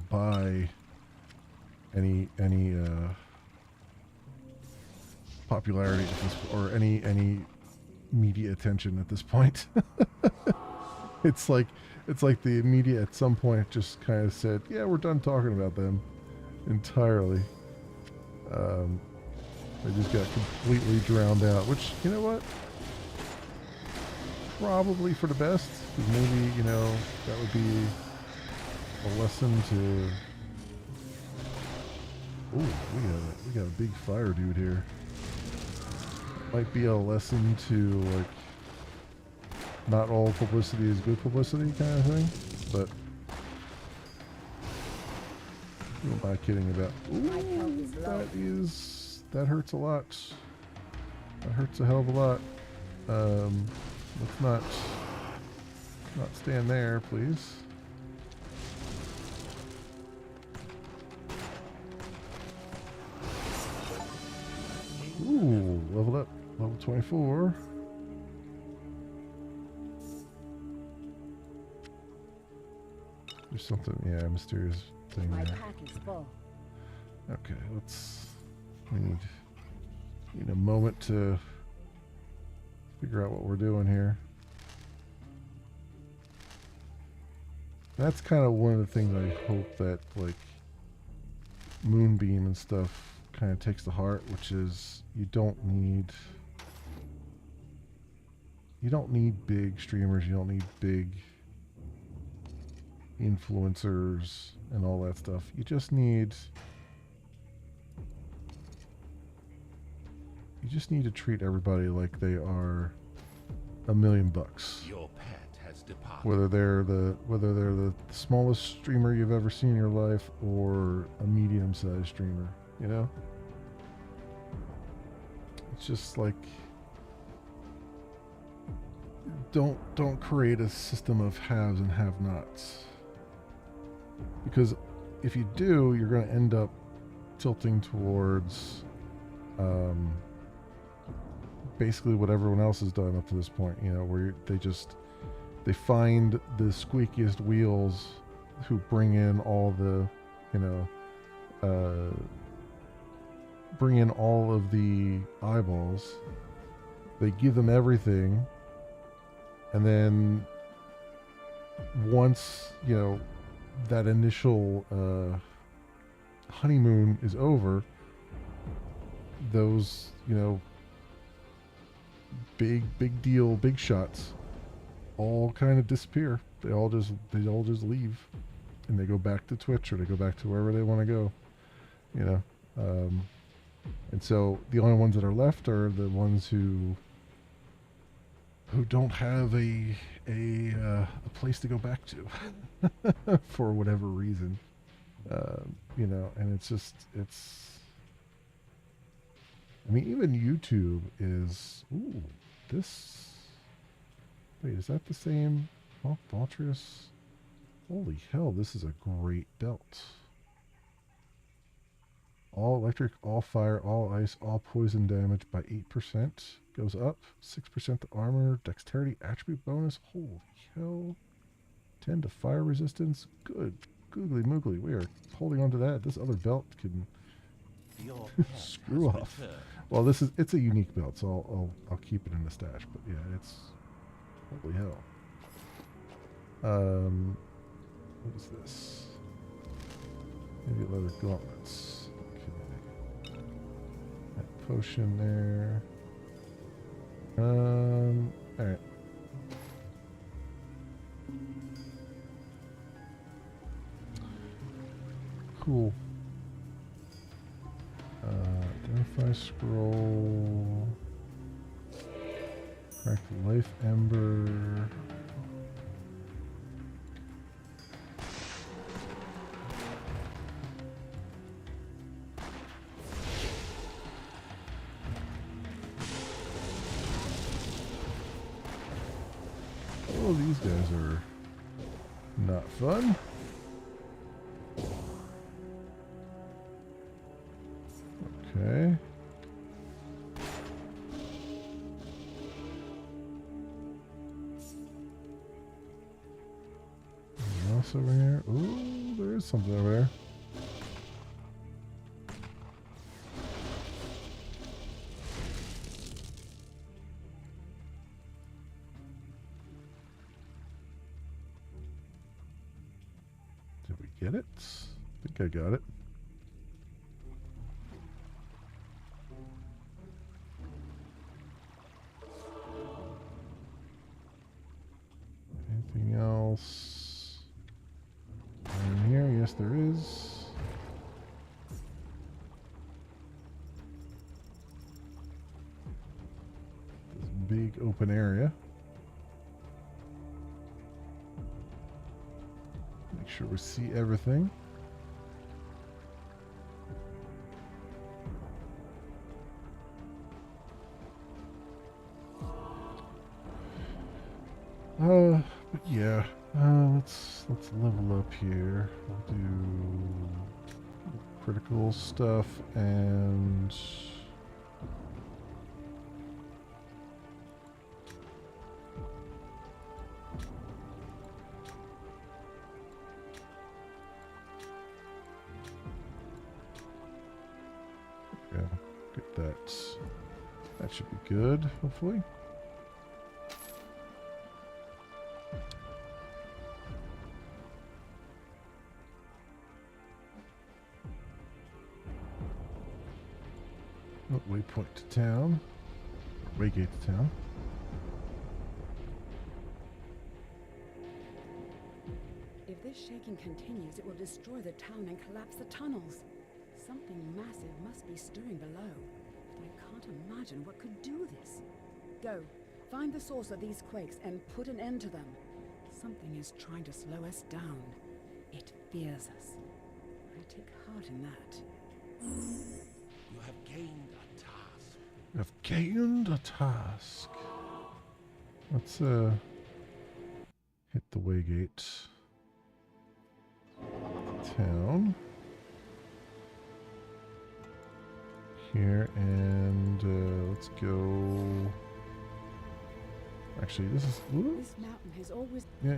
S1: buy any popularity at this, or any media attention at this point. It's like the media at some point just kind of said, yeah, we're done talking about them entirely. They just got completely drowned out, which, you know what, probably for the best, because maybe, you know, that would be a lesson to... Ooh, we got a big fire dude here. Might be a lesson to, like, not all publicity is good publicity kind of thing, but who am I kidding about? Ooh, that hurts a lot. That hurts a hell of a lot. Let's not stand there, please. Ooh, leveled up. Level 24. There's something, yeah, mysterious thing
S3: My
S1: there.
S3: pack is full.
S1: Okay, we need a moment to figure out what we're doing here. That's kind of one of the things I hope that, like, Moonbeam and stuff kind of takes to heart, which is you don't need big streamers, you don't need big influencers and all that stuff. You just need to treat everybody like they are $1 million.
S2: Your pet has departed.
S1: Whether they're the smallest streamer you've ever seen in your life or a medium-sized streamer, you know? It's just like, don't create a system of haves and have-nots. Because if you do, you're going to end up tilting towards basically what everyone else has done up to this point, you know, where they find the squeakiest wheels who bring in all the, you know, bring in all of the eyeballs. They give them everything, and then once, you know, that initial honeymoon is over, those, you know, big deal, big shots all kind of disappear. They all just leave, and they go back to Twitch, or they go back to wherever they want to go, you know. And so the only ones that are left are the ones who don't have a place to go back to for whatever reason, you know. And it's I mean, even YouTube is, ooh, Wait, is that the same? Oh, Valtrius. Holy hell, this is a great belt. All electric, all fire, all ice, all poison damage by 8%. Goes up. 6% to armor. Dexterity attribute bonus. Holy hell. 10 to fire resistance. Good. Googly moogly. We are holding on to that. This other belt can
S2: Your pet
S1: screw
S2: has
S1: off.
S2: returned.
S1: Well, it's a unique belt, so I'll keep it in the stash. But yeah, it's holy hell. What is this? Maybe leather gauntlets. Okay. That potion there. Alright. Cool. Identify scroll. Crack the life ember. Oh, these guys are not fun. Okay. Anything else over here? Ooh, there is something over there. Did we get it? I think I got it. Anything else in here? Yes, there is. This big open area. Make sure we see everything. But yeah, let's level up here. We'll do critical stuff and yeah, get that. That should be good, hopefully. Oh, waypoint to town. Waygate to town.
S3: If this shaking continues, it will destroy the town and collapse the tunnels. Something massive must be stirring below, but I can't imagine what could do this. Go, find the source of these quakes and put an end to them. Something is trying to slow us down. It fears us. I take heart in that.
S2: You have gained a task.
S1: I've gained a task. Let's hit the waygate. Town. Here and let's go. Actually, this is. Ooh.
S3: This mountain has always.
S1: Yeah.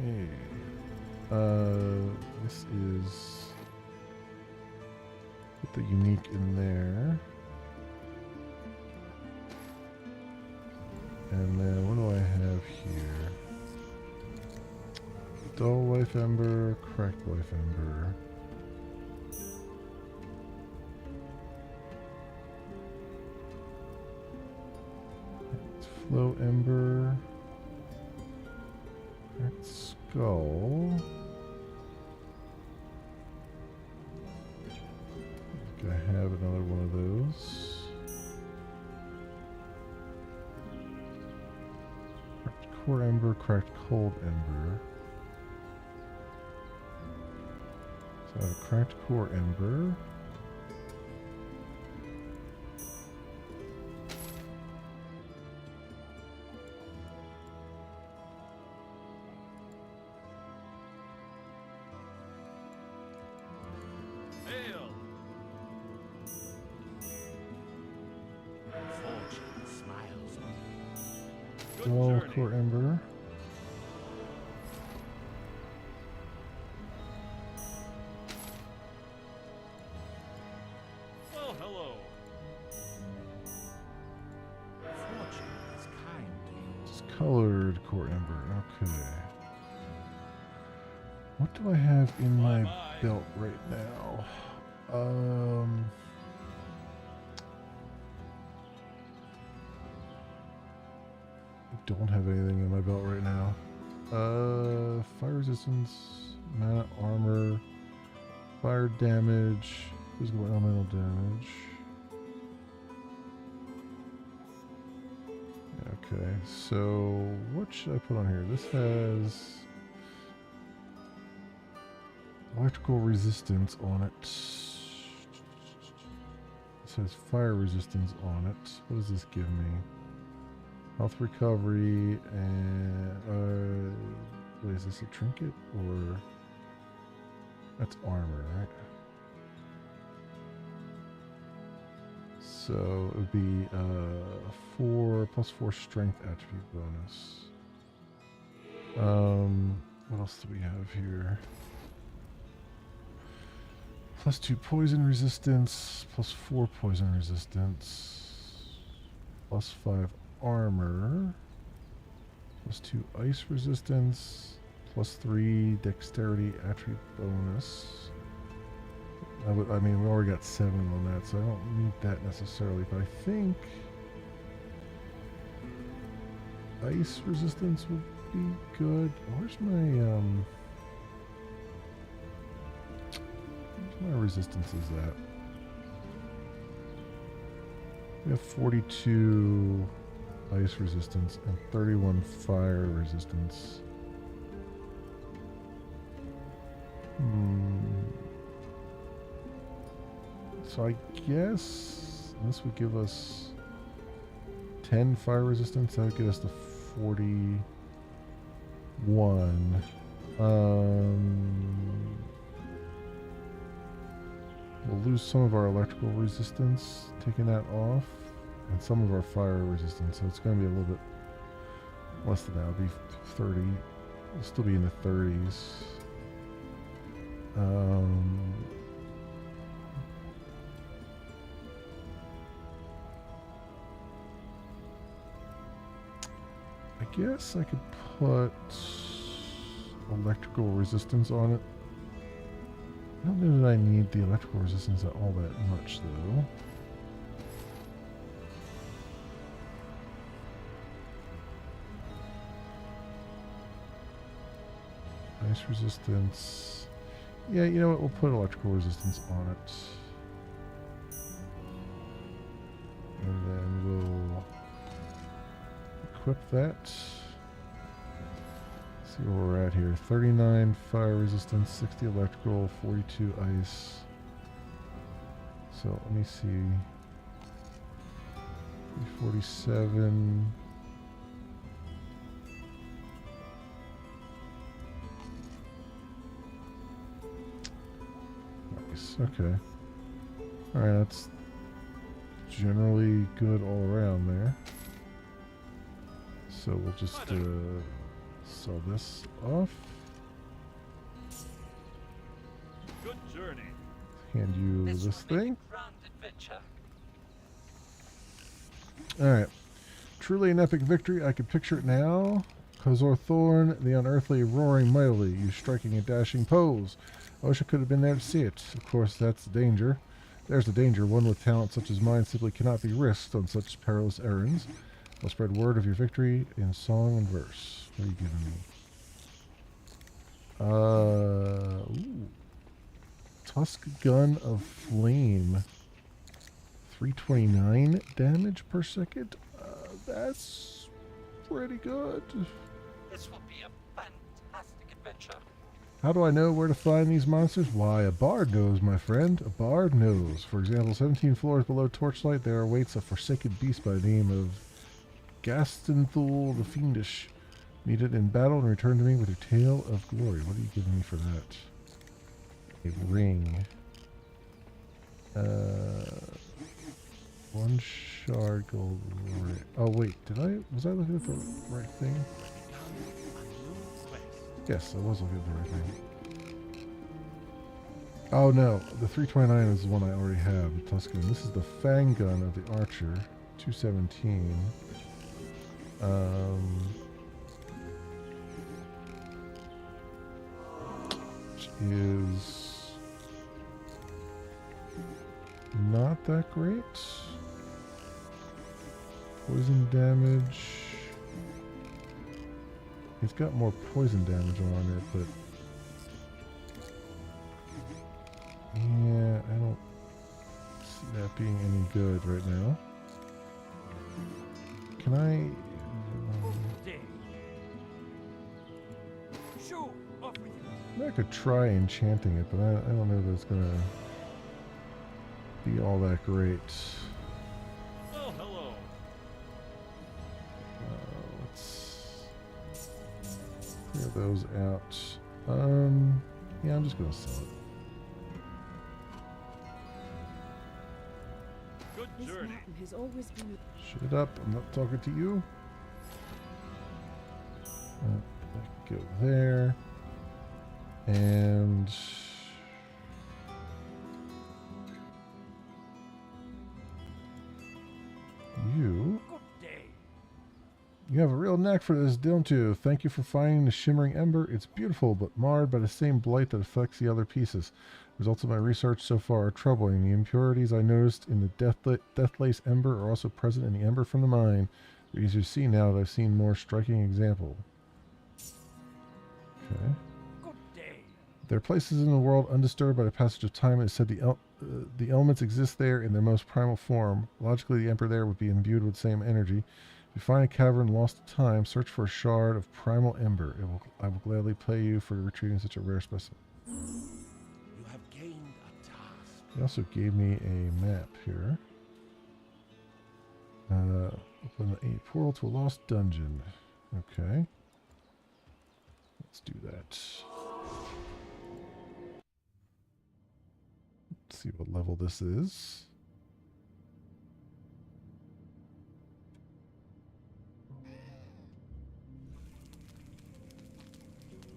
S1: This is. Put the unique in there. And then what do I have here? Dull life ember, cracked life ember. Flow ember. Cracked skull. I think I have another one of those. Cracked core ember, cracked cold ember. So I have a cracked core ember. dull core ember.
S2: Well, hello. Fortune is kind to you.
S1: Discolored core ember. Okay. What do I have in my belt right now? I don't have anything in my belt right now. Fire resistance, mana armor, fire damage, physical elemental damage. Okay, so what should I put on here? This has electrical resistance on it. This has fire resistance on it. What does this give me? Health recovery and wait, is this a trinket or that's armor, right? So it would be 4+4 strength attribute bonus. What else do we have here? +2 poison resistance, +4 poison resistance, +5 armor, +2 ice resistance, +3 dexterity attribute bonus. I mean, we already got 7 on that, so I don't need that necessarily, but I think ice resistance would be good. Where's my resistances at? We have 42 ice resistance and 31 fire resistance. So I guess this would give us 10 fire resistance. That would get us to 41. We'll lose some of our electrical resistance, taking that off, and some of our fire resistance. So it's going to be a little bit less than that. It'll be 30. It'll still be in the 30s. I guess I could put electrical resistance on it. I don't know that I need the electrical resistance at all that much, though. Ice resistance. Yeah, you know what? We'll put electrical resistance on it. And then we'll equip that. See where we're at here. 39 fire resistance, 60 electrical, 42 ice. So let me see. 47. Nice. Okay. Alright, that's generally good all around there. So we'll just sell this off.
S2: Good journey.
S1: Hand you this thing. Alright. Truly an epic victory. I can picture it now. Kozor Thorn, the unearthly, roaring mightily, you striking a dashing pose. I wish I could have been there to see it. Of course, that's the danger. There's the danger. One with talent such as mine simply cannot be risked on such perilous errands. I'll spread word of your victory in song and verse. What are you giving me? Ooh. Tusk Gun of Flame. 329 damage per second. That's pretty good.
S4: This will be a fantastic adventure.
S1: How do I know where to find these monsters? Why, a bard knows, my friend. A bard knows. For example, 17 floors below Torchlight, there awaits a forsaken beast by the name of Gastenthul the Fiendish. Meet it in battle and return to me with your tale of glory. What are you giving me for that? A ring. One Shard gold. Oh wait, was I looking at the right thing? Yes, I was looking at the right thing. Oh no, the 329 is the one I already have, the Tuscan. This is the Fang gun of the Archer, 217. Which is not that great. Poison damage. It's got more poison damage on it, but yeah, I don't see that being any good right now. Can I? I could try enchanting it, but I don't know that it's gonna be all that great.
S2: Oh, hello.
S1: Let's clear those out. Yeah, I'm just gonna sell it.
S2: Good
S3: This
S2: journey.
S3: mountain has always been
S1: Shut up! I'm not talking to you. Go there, and you. You have a real knack for this, don't you? Thank you for finding the shimmering ember. It's beautiful, but marred by the same blight that affects the other pieces. Results of my research so far are troubling. The impurities I noticed in the deathlace ember are also present in the ember from the mine. They're easier to see now that I've seen more striking example. Okay. There are places in the world undisturbed by the passage of time. It is said the elements exist there in their most primal form. Logically, the ember there would be imbued with the same energy. If you find a cavern lost to time, search for a shard of primal ember. I will gladly pay you for retrieving such a rare specimen.
S2: You have gained a task.
S1: He also gave me a map here. Open a portal to a lost dungeon. Okay. Let's do that. Let's see what level this is.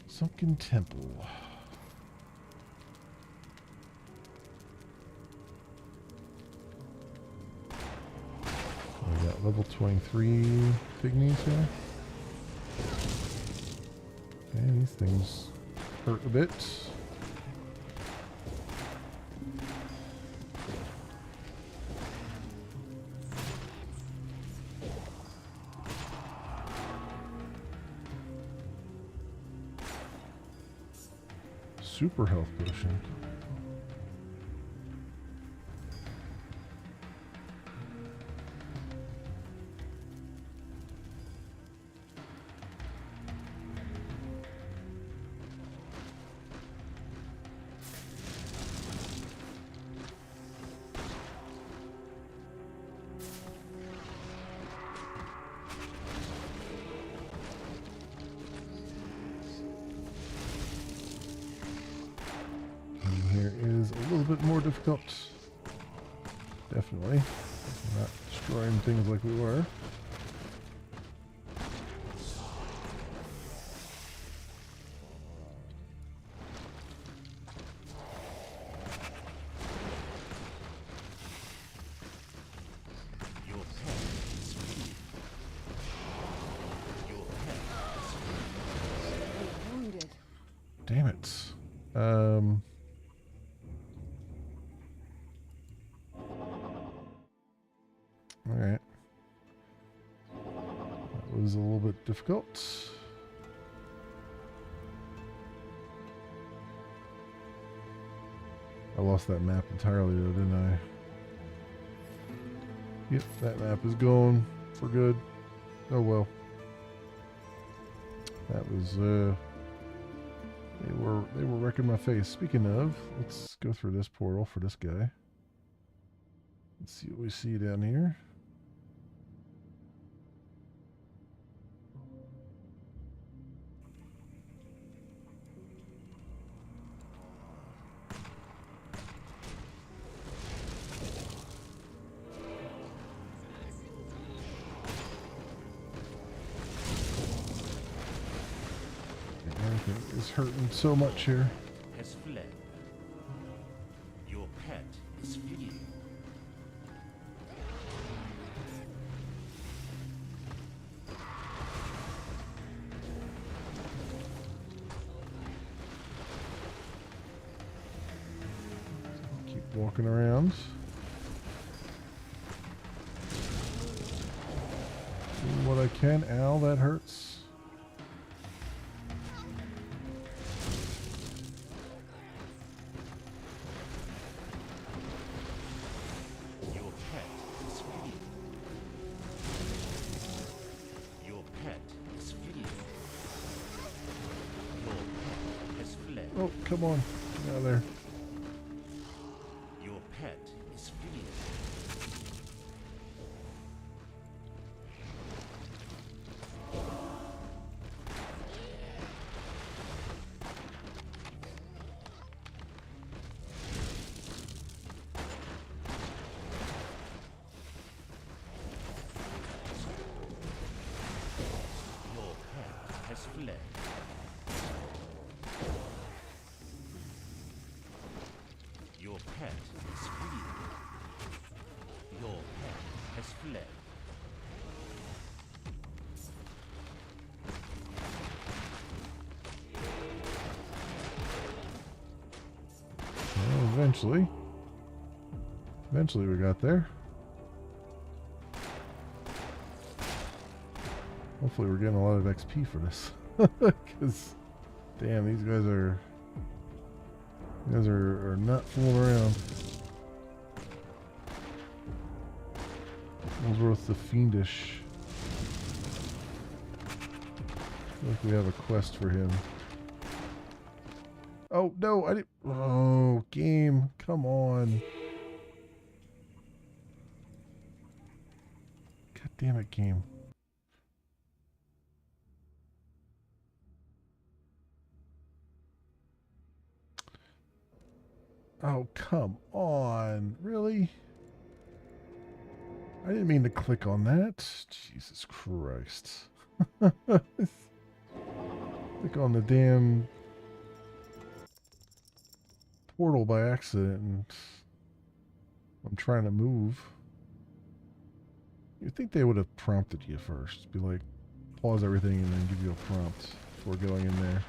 S1: Sunken Temple. We got level 23 pygmies here. Okay, these things hurt a bit. Super health potion. More difficult. Definitely. Not destroying things like we were. Damn it. Alright. That was a little bit difficult. I lost that map entirely though, didn't I? Yep, that map is gone for good. Oh well. That was they were wrecking my face. Speaking of, let's go through this portal for this guy. Let's see what we see down here. It's hurting so much here.
S2: Has fled. Your pet is fleeing.
S1: Keep walking around. Doing what I can. Ow, that hurts.
S2: Your pet is fleeing. Your pet is fleeing. Your pet has fled.
S1: Oh, come on. Get out of there.
S2: Your pet is fleeing. Your pet has fled. Your pet is fleeing. Your pet has fled.
S1: Well, eventually we got there. Hopefully we're getting a lot of XP for this. Because, damn, these guys are not fooling around. Ellsworth the Fiendish. I feel like we have a quest for him. Oh, no, I didn't. Oh, game. Come on. God damn it, game. Oh, come on. Really? I didn't mean to click on that. Jesus Christ. Click on the damn portal by accident and I'm trying to move. You'd think they would have prompted you first. Be like, pause everything and then give you a prompt before going in there.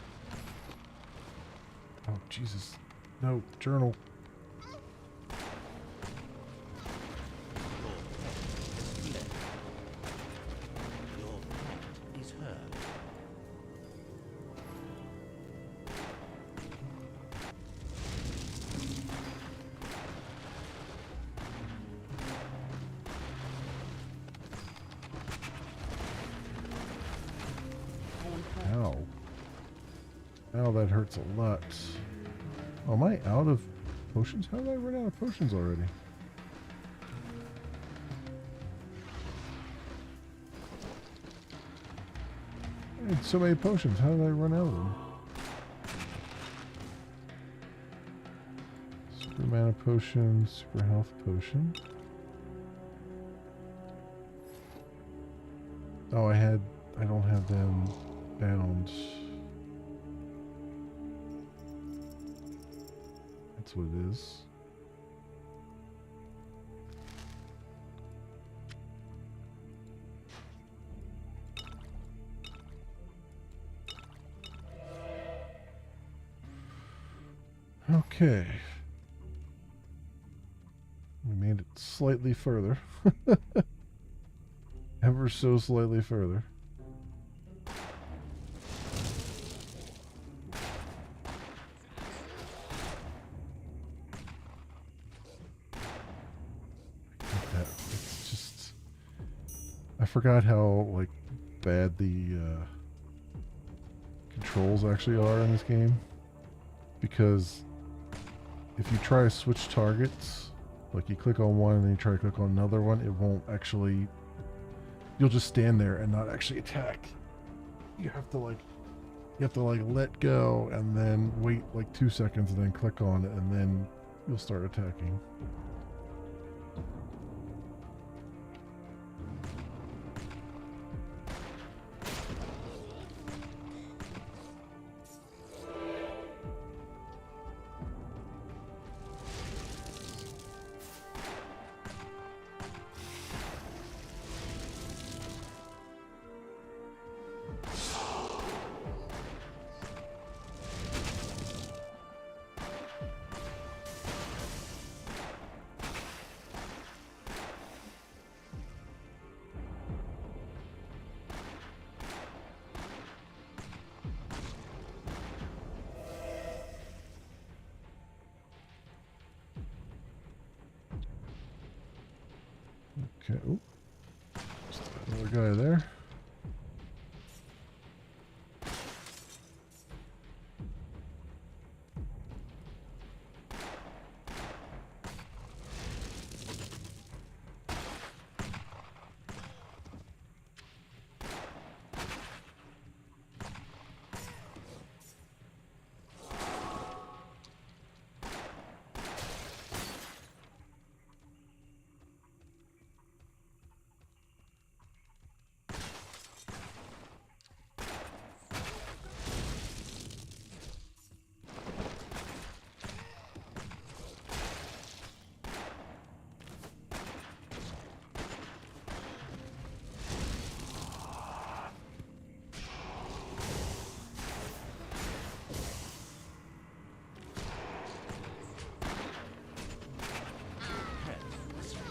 S1: Oh, Jesus. No, journal.
S2: Your pet is hurt.
S1: Ow. Ow, that hurts a lot. Oh, am I out of potions? How did I run out of potions already? I had so many potions. How did I run out of them? Super mana potion, super health potion. Oh, I don't have them bound. That's what it is. Okay. We made it slightly further. Ever so slightly further. It's just, I forgot how like bad the controls actually are in this game, because if you try to switch targets, like you click on one and then you try to click on another one, it won't actually, you'll just stand there and not actually attack. You have to like let go and then wait like 2 seconds and then click on it and then you'll start attacking. Okay. Ooh. Another guy there.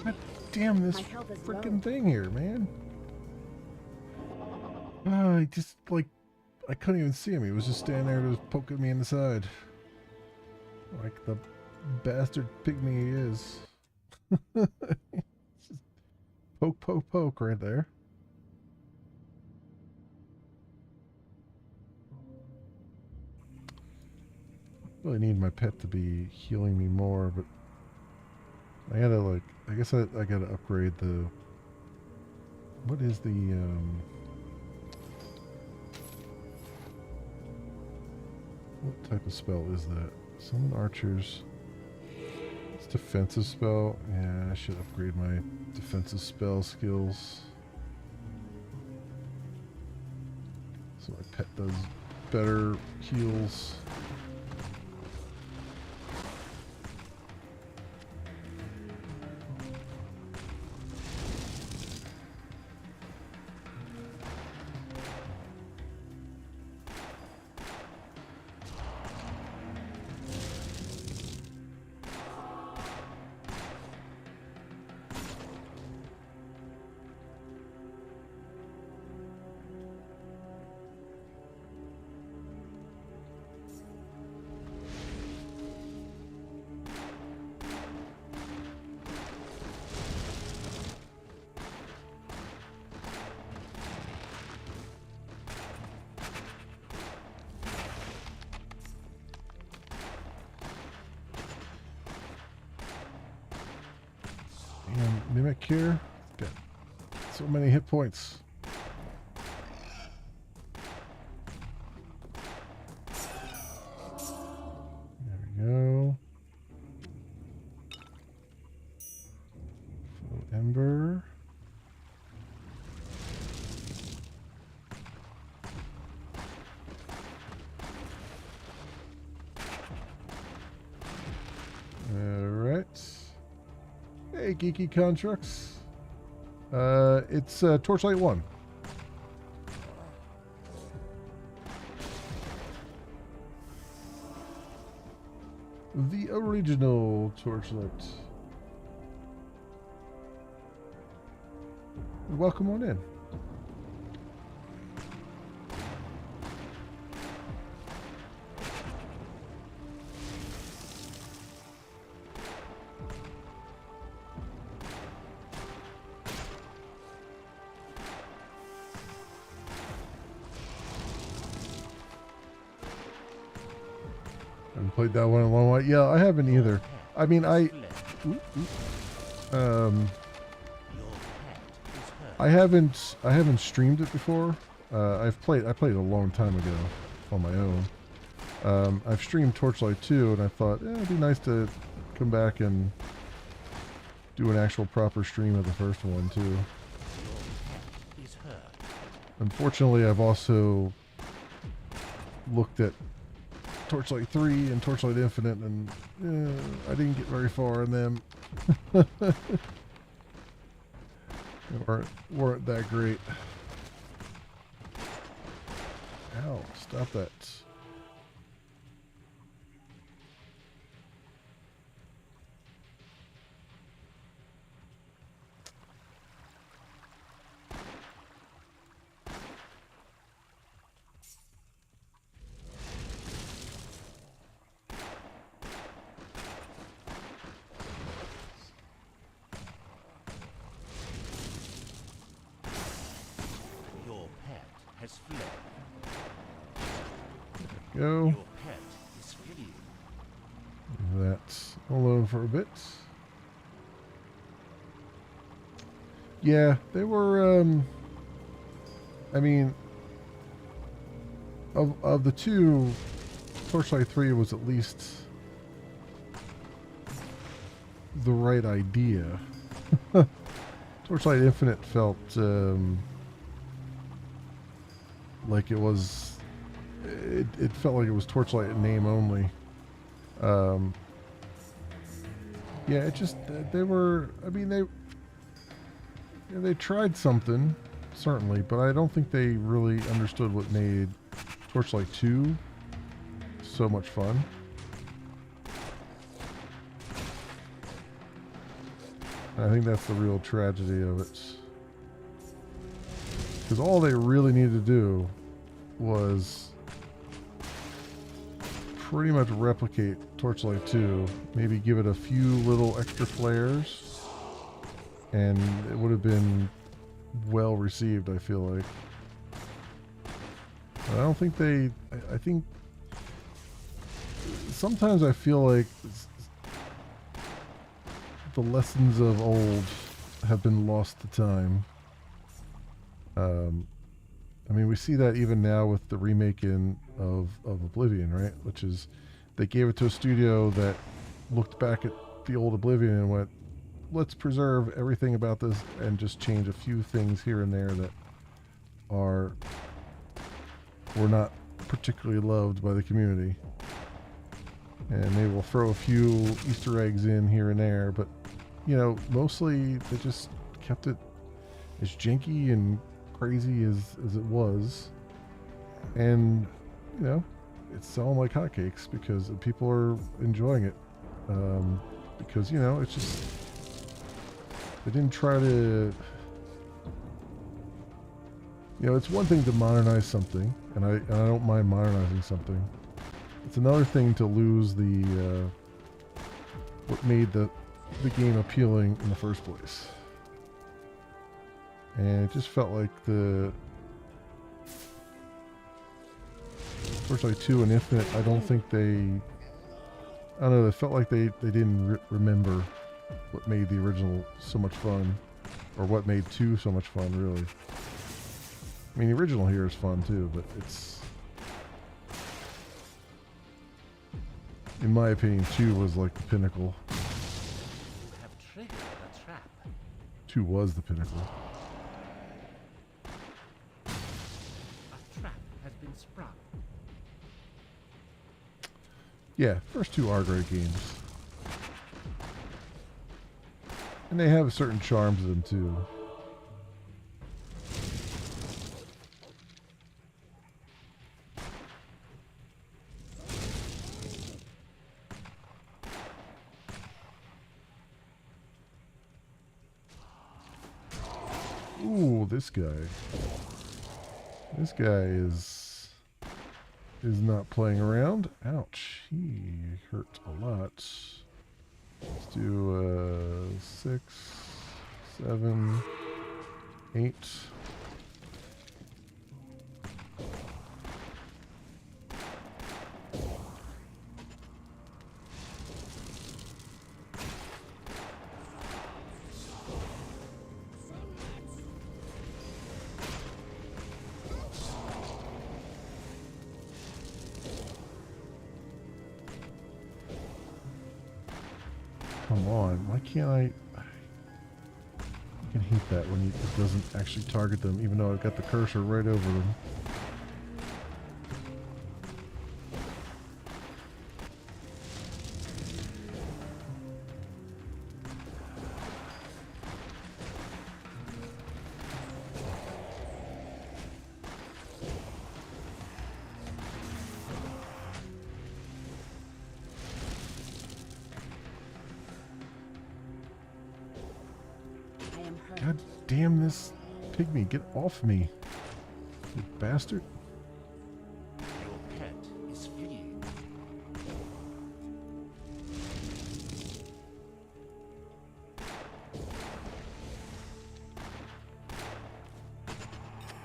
S1: God damn this
S3: My health is
S1: freaking
S3: low.
S1: thing here, man. I just, like, I couldn't even see him. He was just standing there just poking me in the side. Like the bastard pygmy he is. Just poke, poke, poke right there. Really need my pet to be healing me more, but I gotta, like, I guess I gotta upgrade the, what is the, what type of spell is that? Summon archers. It's defensive spell. Yeah, I should upgrade my defensive spell skills. So my pet does better heals. And Mimic here. Got so many hit points. There we go. Full Ember. Alright. Hey, Geeky Constructs. It's Torchlight 1. The original Torchlight. Welcome on in. Haven't played that one in a long while. Yeah, I haven't either. I mean, I haven't streamed it before. I played it a long time ago on my own. I've streamed Torchlight 2, and I thought it'd be nice to come back and do an actual proper stream of the first one too. Unfortunately, I've also looked at Torchlight 3 and Torchlight Infinite, and I didn't get very far in them. They weren't that great. Ow, stop that. go.
S2: Your pet is fleeing.
S1: Leave that alone for a bit. Yeah, they were, I mean, of the two, Torchlight 3 was at least the right idea. Torchlight Infinite felt like it was, it felt like it was Torchlight in name only. Yeah, it just, they were, I mean, they tried something, certainly, but I don't think they really understood what made Torchlight 2 so much fun. I think that's the real tragedy of it. Because all they really needed to do was pretty much replicate Torchlight 2, maybe give it a few little extra flares, and it would have been well received, I feel like. But I don't think they, I think sometimes I feel like the lessons of old have been lost to time. I mean, we see that even now with the remake of Oblivion, right? Which is, they gave it to a studio that looked back at the old Oblivion and went, let's preserve everything about this and just change a few things here and there that were not particularly loved by the community. And they will throw a few Easter eggs in here and there, but, you know, mostly they just kept it as janky and crazy as it was. And, you know, it's selling like hotcakes because people are enjoying it. Because, you know, it's just, they didn't try to, you know, it's one thing to modernize something, and I don't mind modernizing something. It's another thing to lose the what made the game appealing in the first place. And it just felt like the Torchlight 2 and Infinite, I don't think they, I don't know, it felt like they didn't remember what made the original so much fun, or what made 2 so much fun, really. I mean, the original here is fun too, but it's, in my opinion, 2 was like the pinnacle.
S2: You have triggered a trap.
S1: 2 was the pinnacle.
S2: A trap has been sprung.
S1: Yeah, first 2 are great games. And they have a certain charm to them too. Ooh, this guy. This guy is not playing around. Ouch. He hurt a lot. Let's do 6, 7, 8. Come on, why can't I can hate that when it doesn't actually target them, even though I've got the cursor right over them. God damn this pygmy, get off me, you bastard.
S2: Your pet is fleeing.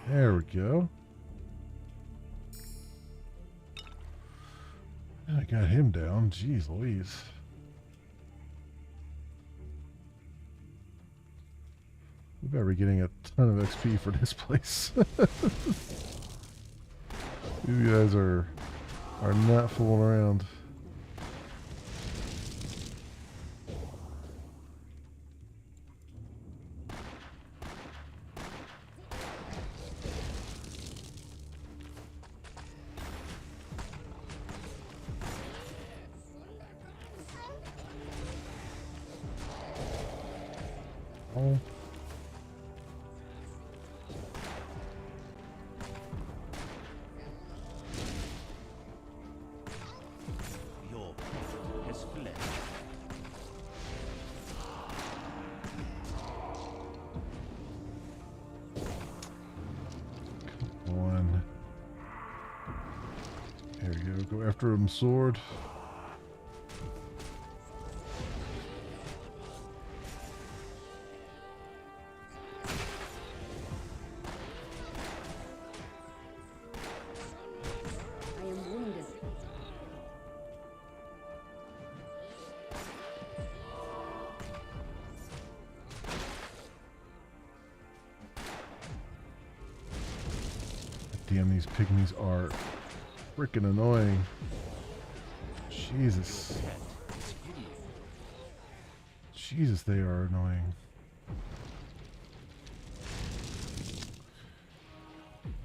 S1: There we go. got him down. Jeez Louise. We better be getting a ton of XP for this place. You guys are not fooling around. Oh.
S2: Your pet has fled.
S1: Come on. There we go. Go after him, sword.
S3: I am wounded.
S1: Damn, these pygmies are freaking annoying. Jesus. Jesus, they are annoying.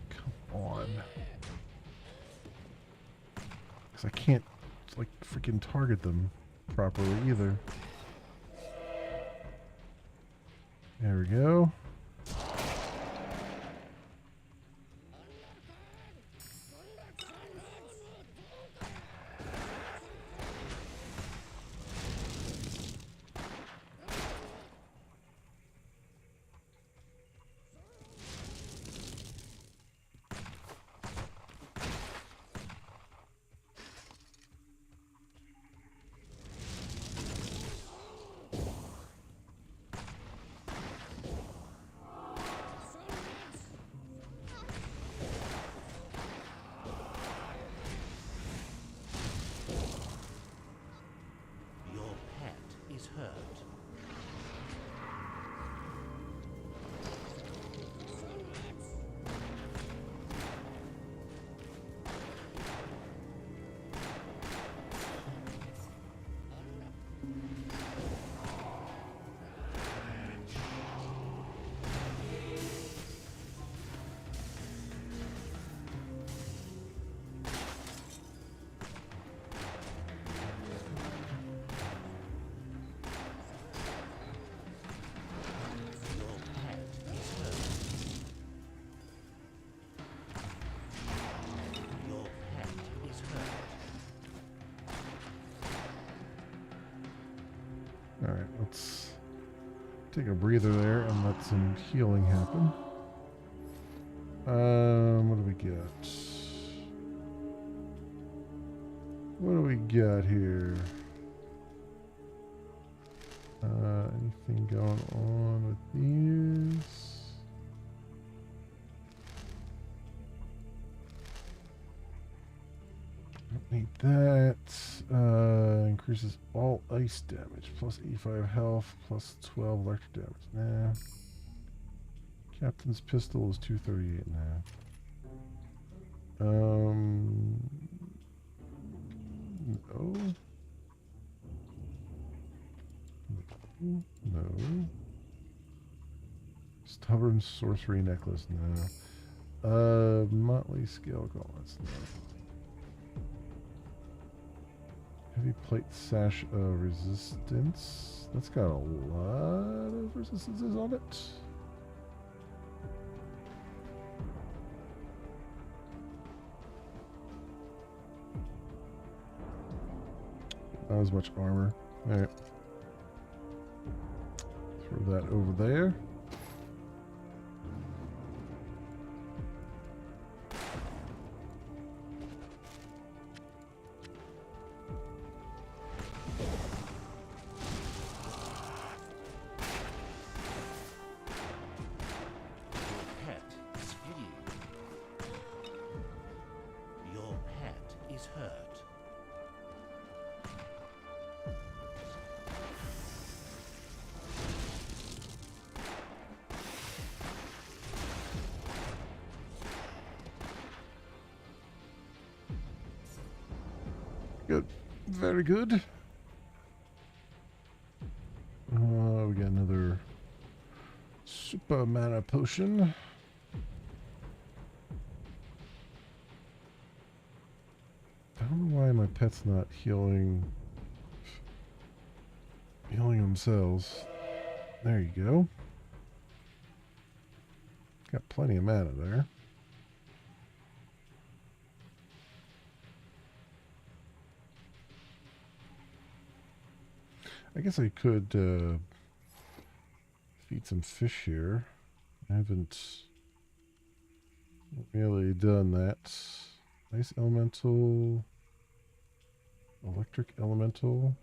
S1: Come on. Because I can't, like, freaking target them properly either. There we go.
S2: Your pet is hurt. Your pet is hurt. Your pet is hurt.
S1: Alright, let's take a breather there and let some healing happen. What do we get? What do we got here? Anything going on with these? Don't need that. Increases all ice damage. Plus 85 health. Plus 12 electric damage. Nah. Captain's pistol is 238 now. No. No. Stubborn sorcery necklace, no. Motley scale gauntlets, no. Heavy plate sash resistance. That's got a lot of resistances on it. Not as much armor. Alright. Throw that over there.
S2: Your pet is fleeing. Your pet is hurt.
S1: good. Very good. We got another super mana potion. I don't know why my pet's not healing themselves. There you go. Got plenty of mana there. I guess I could feed some fish here. I haven't really done that. Ice elemental, electric elemental.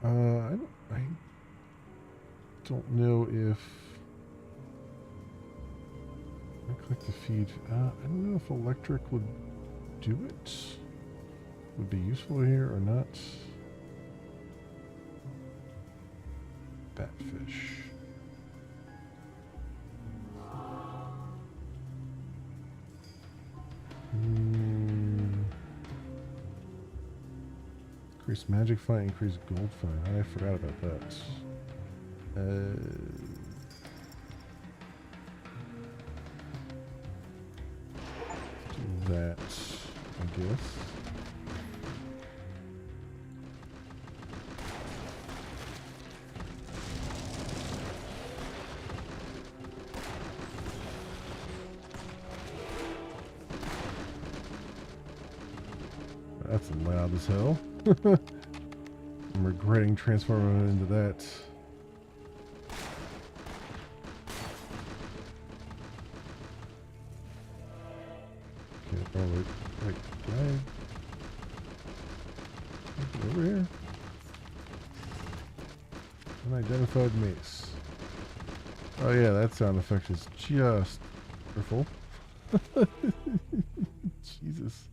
S1: I don't know if I click the feed. I don't know if electric would do it. Would be useful here or not. Batfish. Increase magic fight, increase gold fight. I forgot about that. Do that, I guess. That's loud as hell. I'm regretting transforming into that. Okay, oh wait, can I get over here? Unidentified mace. Oh yeah, that sound effect is just wonderful. Jesus.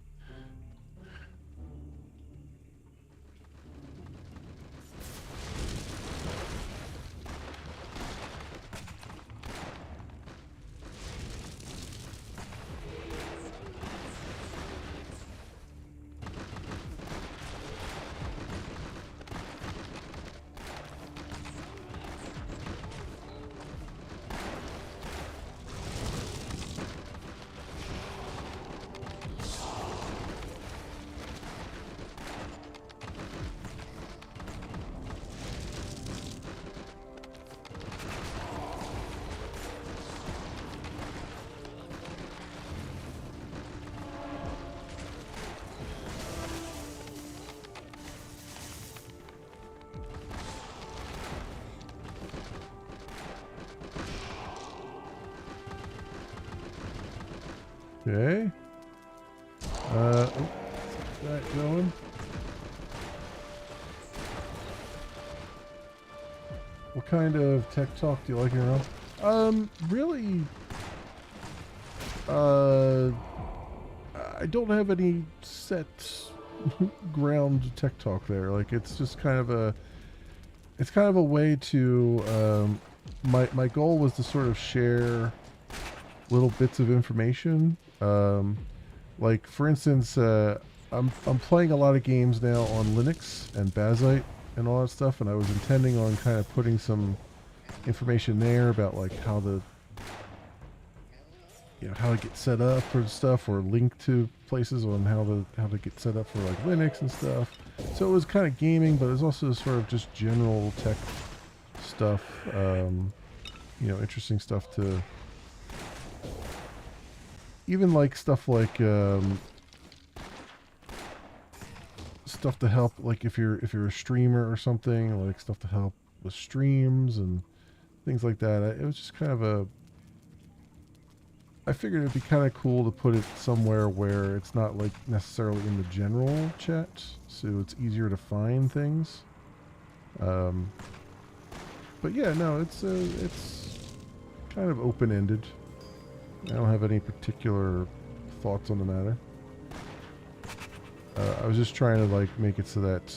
S1: Okay. That going. What kind of tech talk do you like here, Rob? Really, I don't have any set ground tech talk there. Like, it's just kind of a way to, my goal was to sort of share little bits of information. Like, for instance, I'm playing a lot of games now on Linux and Bazite and all that stuff, and I was intending on kind of putting some information there about like how to get set up for stuff, or link to places on how to get set up for like Linux and stuff. So it was kind of gaming, but it was also sort of just general tech stuff. Interesting stuff to. Even like stuff like stuff to help, like if you're a streamer or something, like stuff to help with streams and things like that. It was just kind of I figured it'd be kind of cool to put it somewhere where it's not like necessarily in the general chat, so it's easier to find things. But yeah, no, it's kind of open-ended. I don't have any particular thoughts on the matter. I was just trying to like make it so that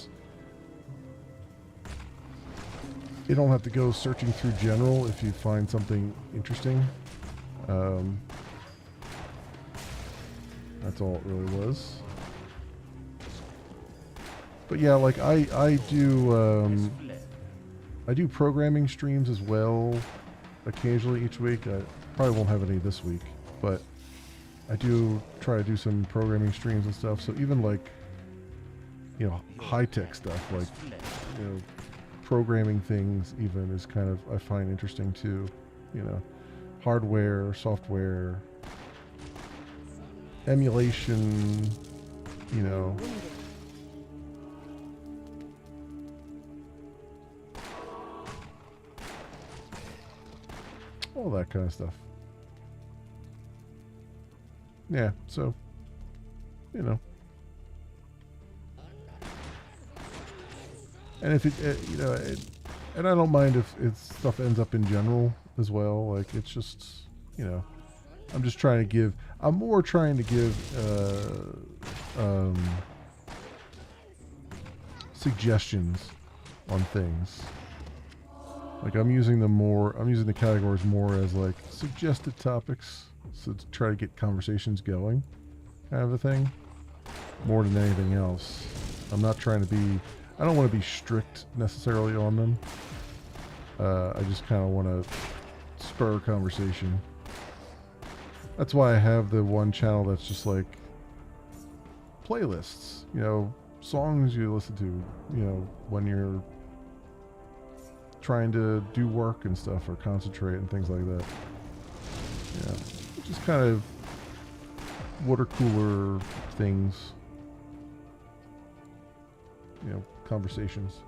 S1: you don't have to go searching through general if you find something interesting. That's all it really was. But yeah, like I do programming streams as well occasionally each week. I probably won't have any this week, but I do try to do some programming streams and stuff. So even like, you know, high-tech stuff like, you know, programming things even is kind of, I find interesting too. You know, hardware, software, emulation, you know. All that kind of stuff. Yeah, so, you know. And if you know, and I don't mind if stuff ends up in general as well. Like, it's just, you know, I'm more trying to give suggestions on things. Like, I'm using the categories more as like suggested topics, so to try to get conversations going, kind of a thing, more than anything else. I'm not trying to be, I don't want to be strict necessarily on them. I just kind of want to spur conversation. That's why I have the one channel that's just like playlists, you know, songs you listen to, you know, when you're trying to do work and stuff or concentrate and things like that. Yeah, just kind of water cooler things, you know, conversations.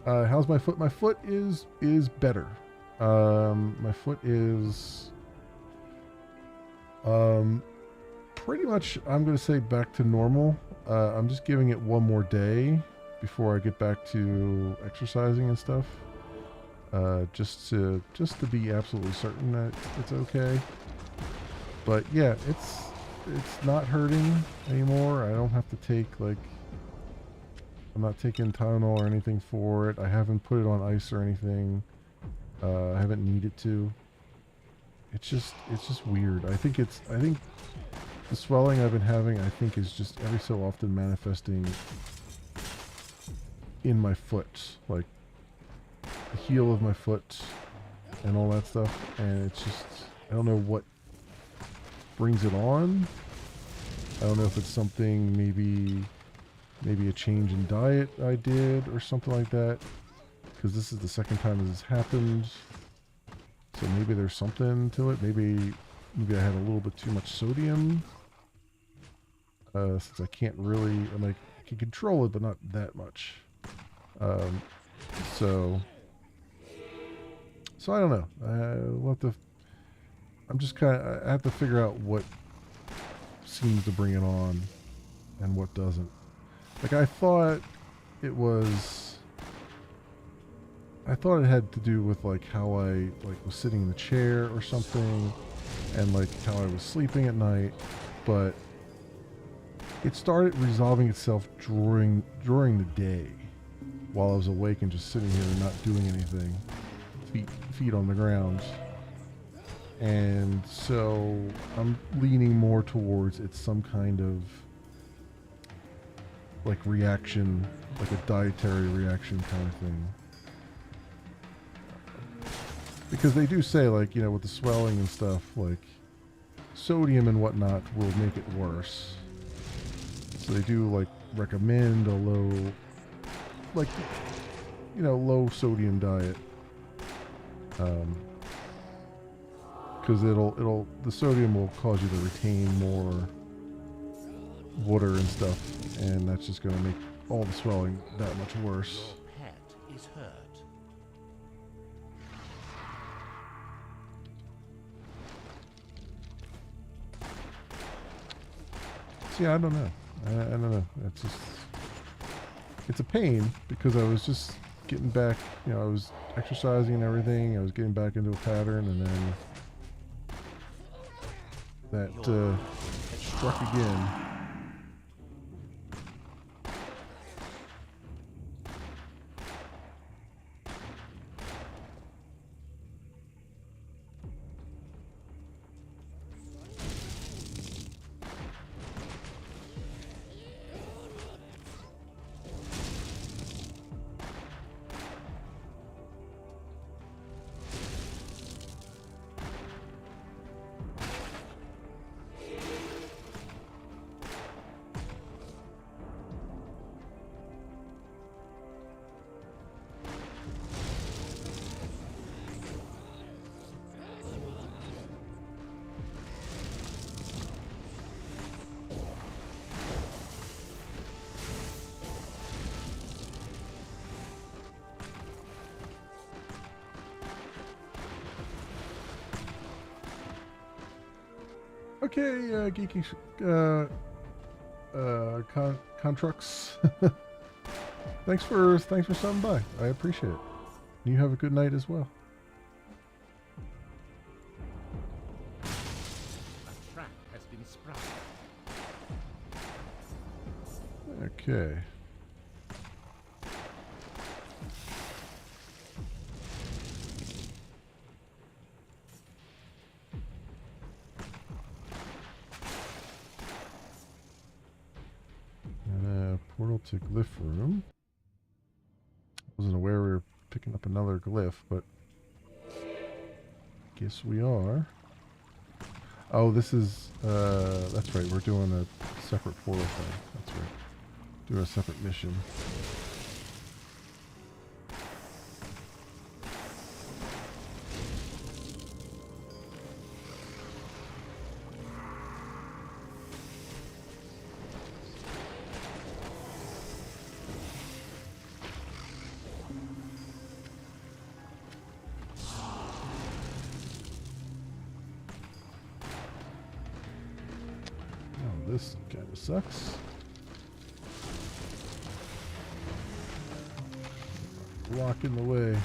S1: How's my foot? My foot is better. My foot is pretty much, I'm going to say, back to normal. I'm just giving it one more day before I get back to exercising and stuff. Just to be absolutely certain that it's okay. But yeah, it's not hurting anymore. I don't have to take, like, I'm not taking Tylenol or anything for it. I haven't put it on ice or anything. I haven't needed to. It's just weird. I think the swelling I've been having, I think, is just every so often manifesting in my foot, like the heel of my foot and all that stuff. And it's just, I don't know what brings it on. I don't know if it's something, maybe a change in diet I did or something like that, because this is the second time this has happened. So maybe there's something to it. Maybe I had a little bit too much sodium. Since I can't really, I'm like, I can control it, but not that much. So I don't know. I'm just kind of, I have to figure out what seems to bring it on and what doesn't. Like, I thought it had to do with like how I like was sitting in the chair or something, and like how I was sleeping at night, but it started resolving itself during the day while I was awake and just sitting here and not doing anything, feet on the ground. And so I'm leaning more towards it's some kind of like reaction, like a dietary reaction kind of thing. Because they do say, like, you know, with the swelling and stuff, like sodium and whatnot will make it worse. So they do like recommend a low, like, you know, low sodium diet. Because the sodium will cause you to retain more water and stuff, and that's just going to make all the swelling that much worse.
S2: Your pet is hurt.
S1: See, I don't know. I don't know. It's a pain because I was just getting back, you know, I was exercising and everything. I was getting back into a pattern, and then that struck again. Okay, geeky, Contrux. thanks for stopping by. I appreciate it. You have a good night as well.
S2: A trap has been sprung.
S1: Okay. Portal to glyph room. Wasn't aware we were picking up another glyph, but guess we are. Oh, this is that's right. We're doing a separate portal thing. That's right. Doing a separate mission. This kind of sucks. Block in the way.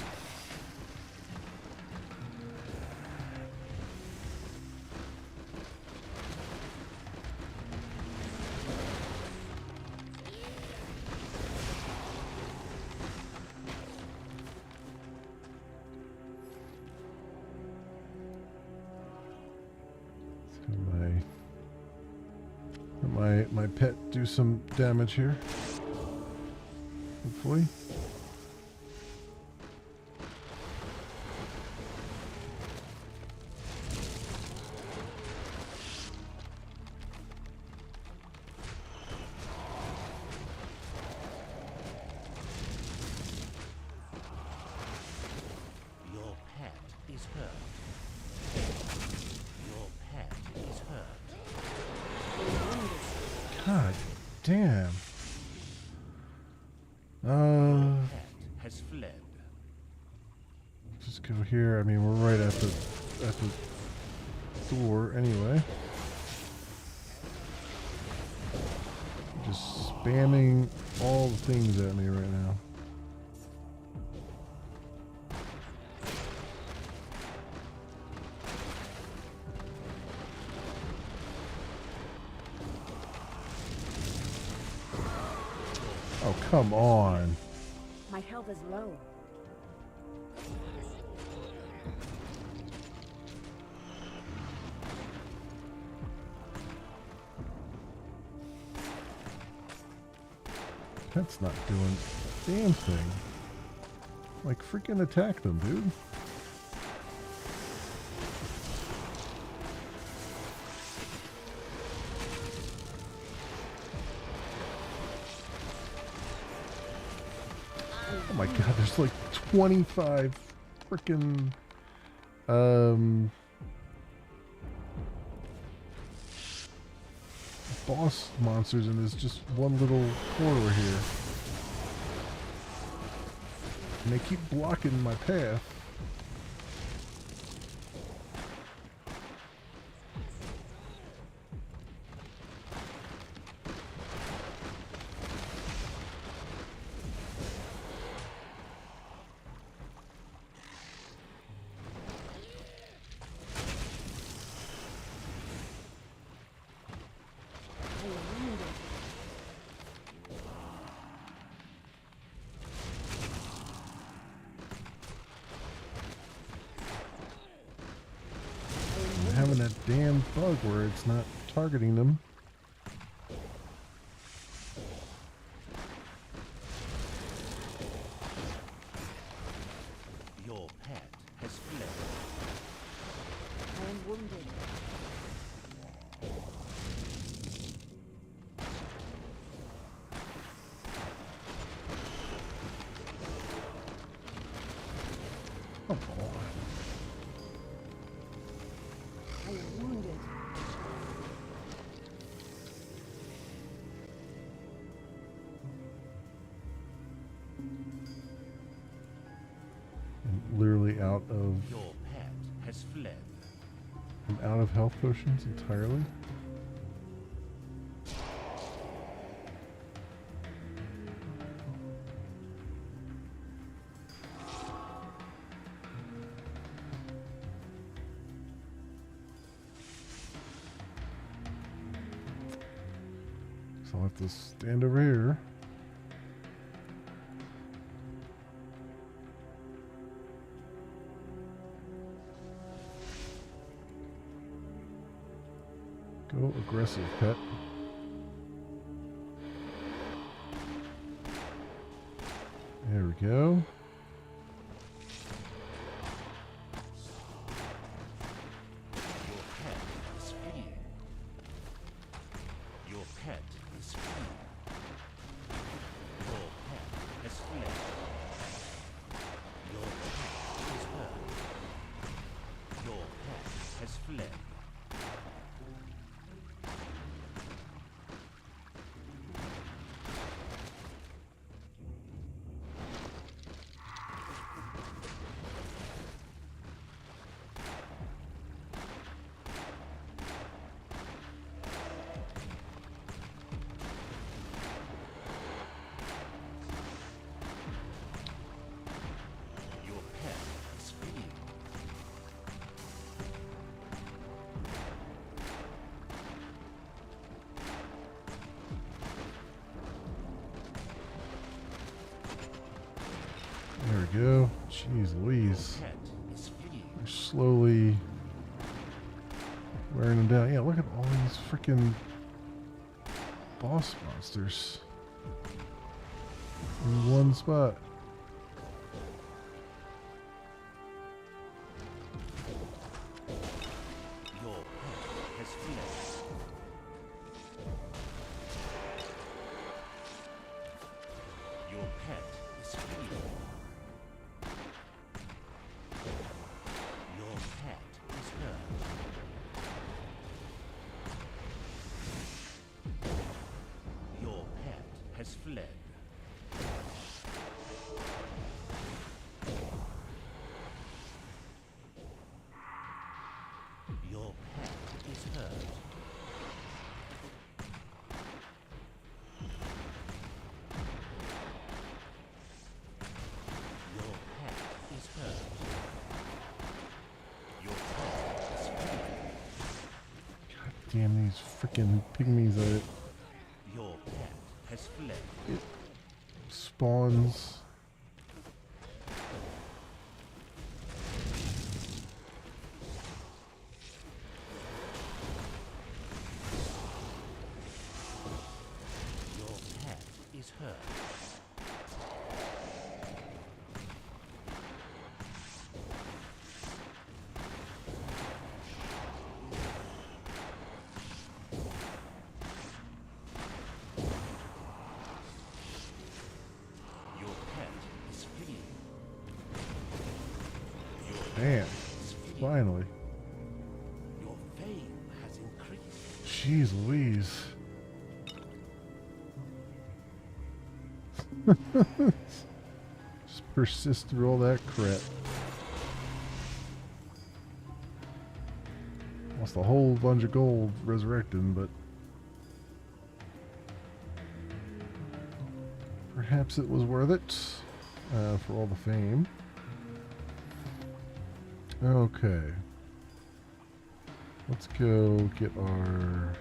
S1: My pet do some damage here. Hopefully.
S2: Your pet is hurt. Your pet is hurt.
S1: God damn.
S2: Pet has fled.
S1: Just go here. I mean, we're right at the door anyway. Just spamming all the things at me right now. Oh, come on.
S3: My health is low.
S1: That's not doing a damn thing. Like, freaking attack them, dude. Oh my god, there's like 25 freaking boss monsters in this just one little corridor here. And they keep blocking my path. Having that damn bug where it's not targeting them.
S2: Your pet has fled.
S3: I am wounded.
S1: Come on.
S3: I am wounded.
S1: I'm literally out of...
S2: Your pet has fled.
S1: I'm out of health potions entirely. So I'll have to stand over here. Go aggressive, pet. There we go.
S2: Your pet is free. Your pet is free. Your pet has fled. Your pet is hurt. Your pet has fled. Your pet is free.
S1: There we go. Jeez Louise.
S2: Pet is free.
S1: They're slowly wearing them down. Yeah, look at all these freaking boss monsters in one spot.
S2: Your pet has fled. Your pet is free. Your pet is hurt. Your pet has fled. Your pet is hurt. Your pet is hurt. Your pet is free.
S1: God damn these freaking pygmies that it
S2: Your pet has fled.
S1: spawns.
S2: Your pet is hurt. Your pet is free. Your pet
S1: Man,
S2: is free.
S1: finally.
S2: Your fame has increased.
S1: Jeez Louise. Just persist through all that crap. Lost a whole bunch of gold resurrecting, but perhaps it was worth it for all the fame. Okay. Let's go get our...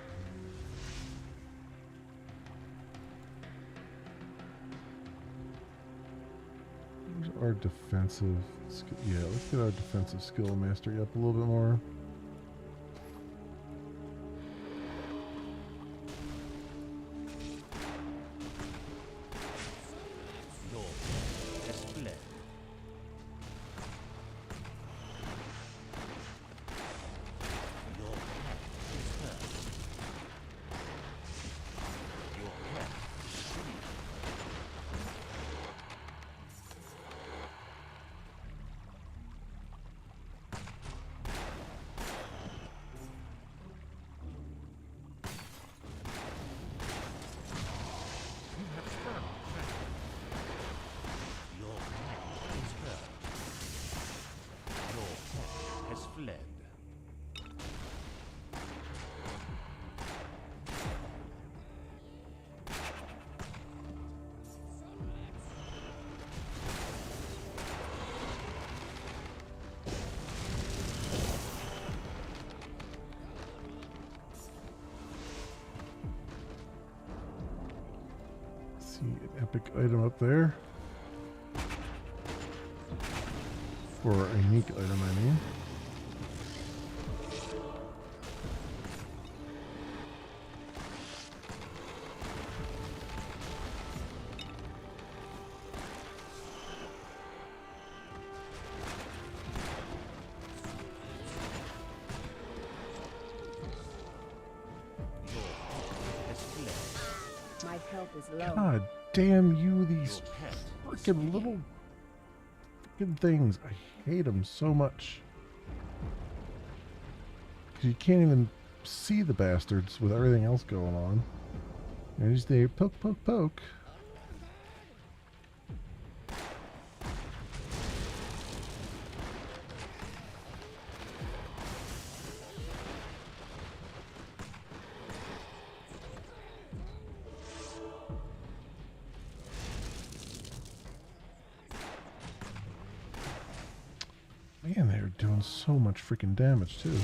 S1: Where's our defensive skill? Yeah, let's get our defensive skill mastery up a little bit more.
S2: Your pet has fled. Your pet is hurt. Your pet is free.
S1: See an epic item up there. Or a unique item, I mean.
S3: My health is low.
S1: God damn you, these
S2: Your pet is
S1: freaking little freaking things. I hate them so much. Because you can't even see the bastards with everything else going on. They're just there, poke, poke, poke. Man, they're doing so much freaking damage, too.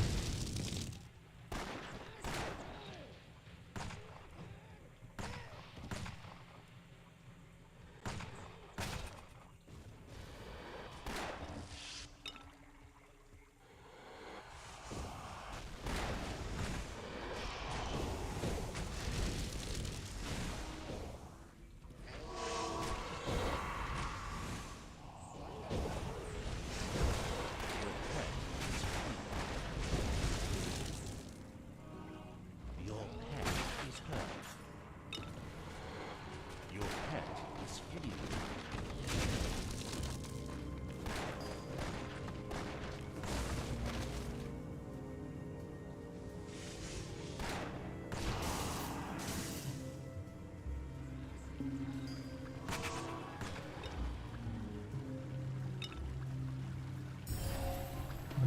S2: Your pet is hurt. Your pet is fleeing.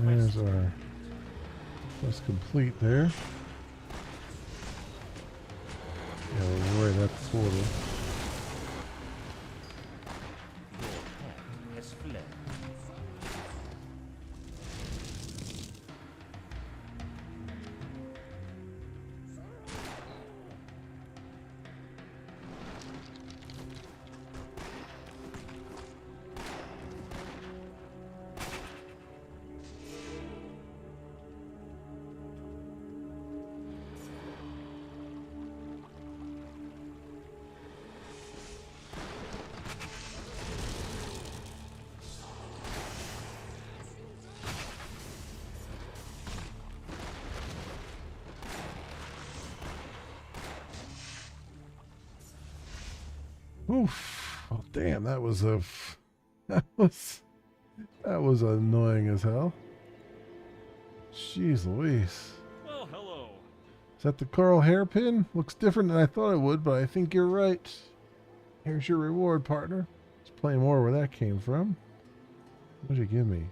S1: There's our quest complete there. Yeah, we're right at the portal.
S2: Your pet has fled.
S1: Oof. Oh, damn, that was a... That was annoying as hell. Jeez Louise.
S2: Well, hello.
S1: Is that the Carl hairpin? Looks different than I thought it would, but I think you're right. Here's your reward, partner. Let's play more where that came from. What did you give me?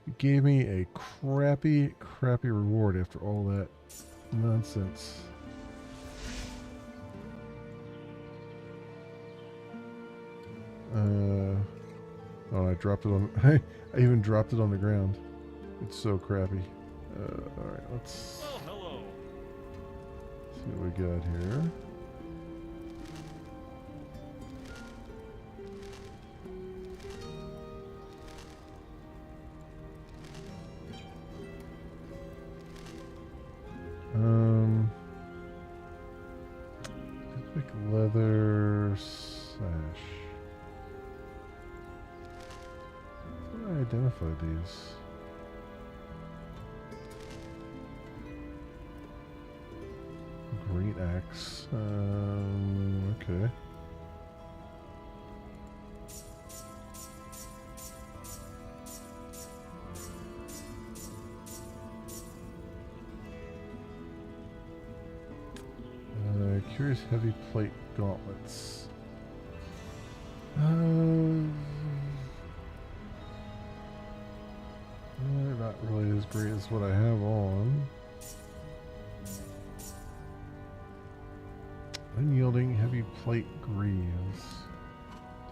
S1: You gave me a crappy reward after all that nonsense. Oh, I dropped it on... I even dropped it on the ground. It's so crappy. Alright, let's
S2: Well, hello.
S1: see what we got here. Epic leather sash. How do I identify these? Great axe. Okay. Curious heavy plate gauntlets. They're not really as great as what I have on. Unyielding heavy plate greaves.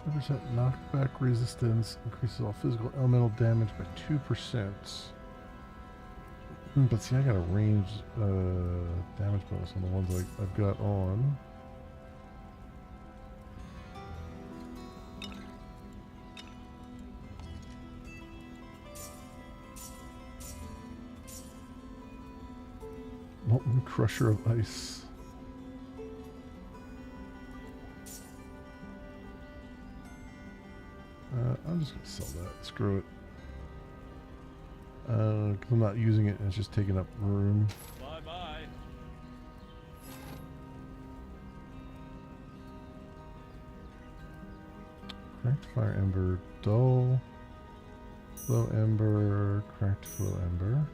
S1: 10% knockback resistance increases all physical elemental damage by 2%. But see, I got a range damage bonus on the ones I've got on. Molten Crusher of Ice. I'm just gonna sell that. Screw it. 'Cause I'm not using it and it's just taking up room.
S2: Bye bye.
S1: Cracked Fire Ember, dull. Flow Ember, cracked Flow Ember.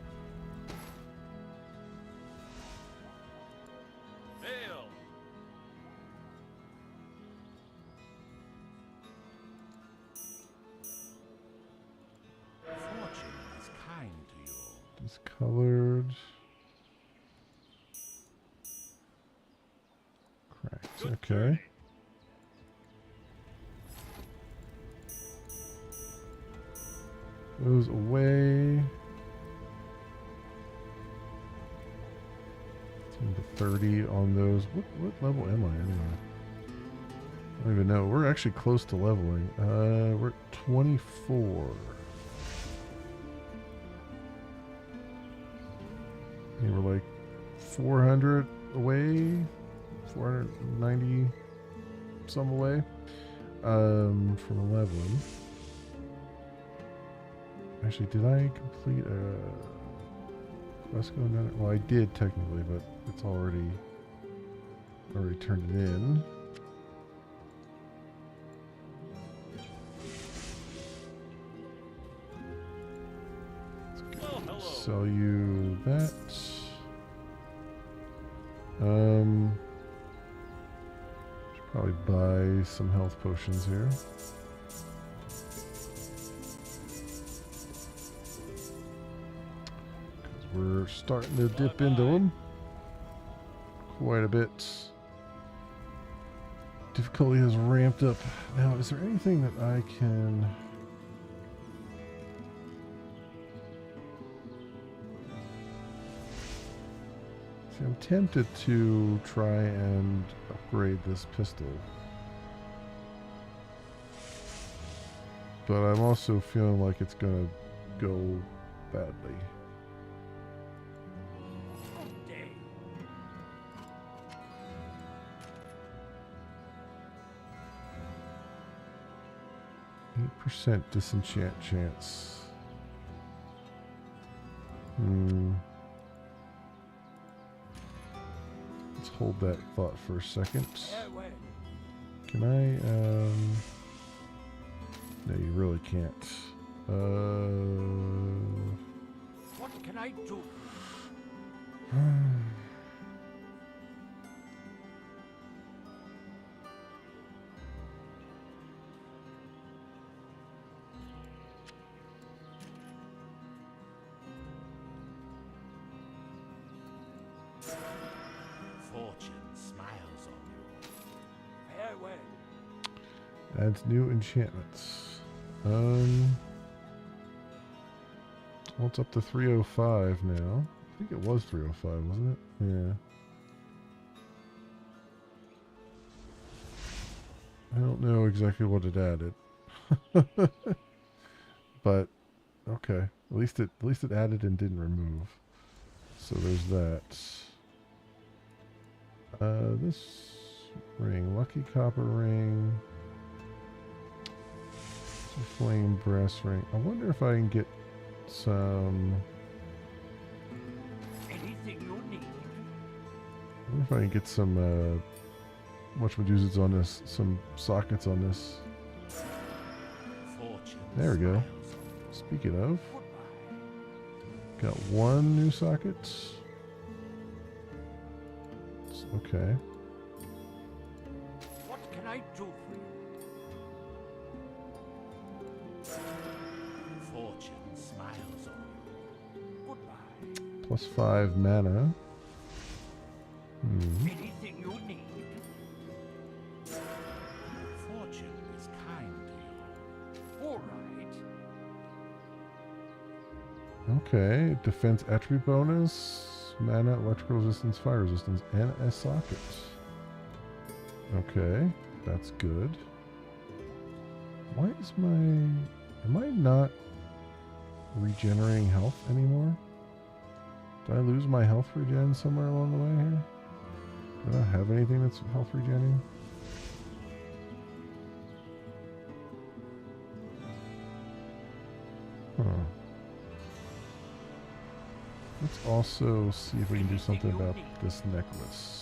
S2: Fail. Fortune is kind to you.
S1: Discolored. Cracked.
S2: Good
S1: Okay.
S2: journey.
S1: Those away. 10 to 30 on those. What level am I anyway? I don't even know. We're actually close to leveling. We're at 24. And we're like 400 away. 490 some away. From 11. Actually, did I complete a quest going down? Well, I did technically, but it's already turned it in.
S2: Well, hello.
S1: Sell you that. Should probably buy some health potions here. We're starting to dip into them quite a bit. Difficulty has ramped up. Now, is there anything that I can... See, I'm tempted to try and upgrade this pistol. But I'm also feeling like it's gonna go badly.
S2: Day.
S1: 8% disenchant chance. Let's hold that thought for a second.
S2: Farewell.
S1: Can I, no, you really can't.
S2: What can I do? Fortune smiles on you. Farewell.
S1: Adds new enchantments. Well, it's up to 305 now. I think it was 305, wasn't it? Yeah. I don't know exactly what it added. But okay. At least it added and didn't remove. So there's that. This ring, lucky copper ring. Flame brass ring. I wonder if I can get some.
S2: Anything you need.
S1: I wonder if I can get some whatchamajuzits on this, some sockets on this.
S2: Fortune
S1: There we go.
S2: smiles on you.
S1: Speaking of,
S2: Goodbye.
S1: got one new socket. Okay.
S2: What can I do for you? Fortune smiles on you. Goodbye.
S1: Plus 5 mana.
S2: Anything you need. Fortune is kind to you. All right.
S1: Okay. Defense attribute bonus. Mana, electrical resistance, fire resistance, and a socket. Okay. That's good. Why is my... Am I not regenerating health anymore? Did I lose my health regen somewhere along the way here? Do I not have anything that's health regenning? Huh. Let's also see if we can do something about this necklace.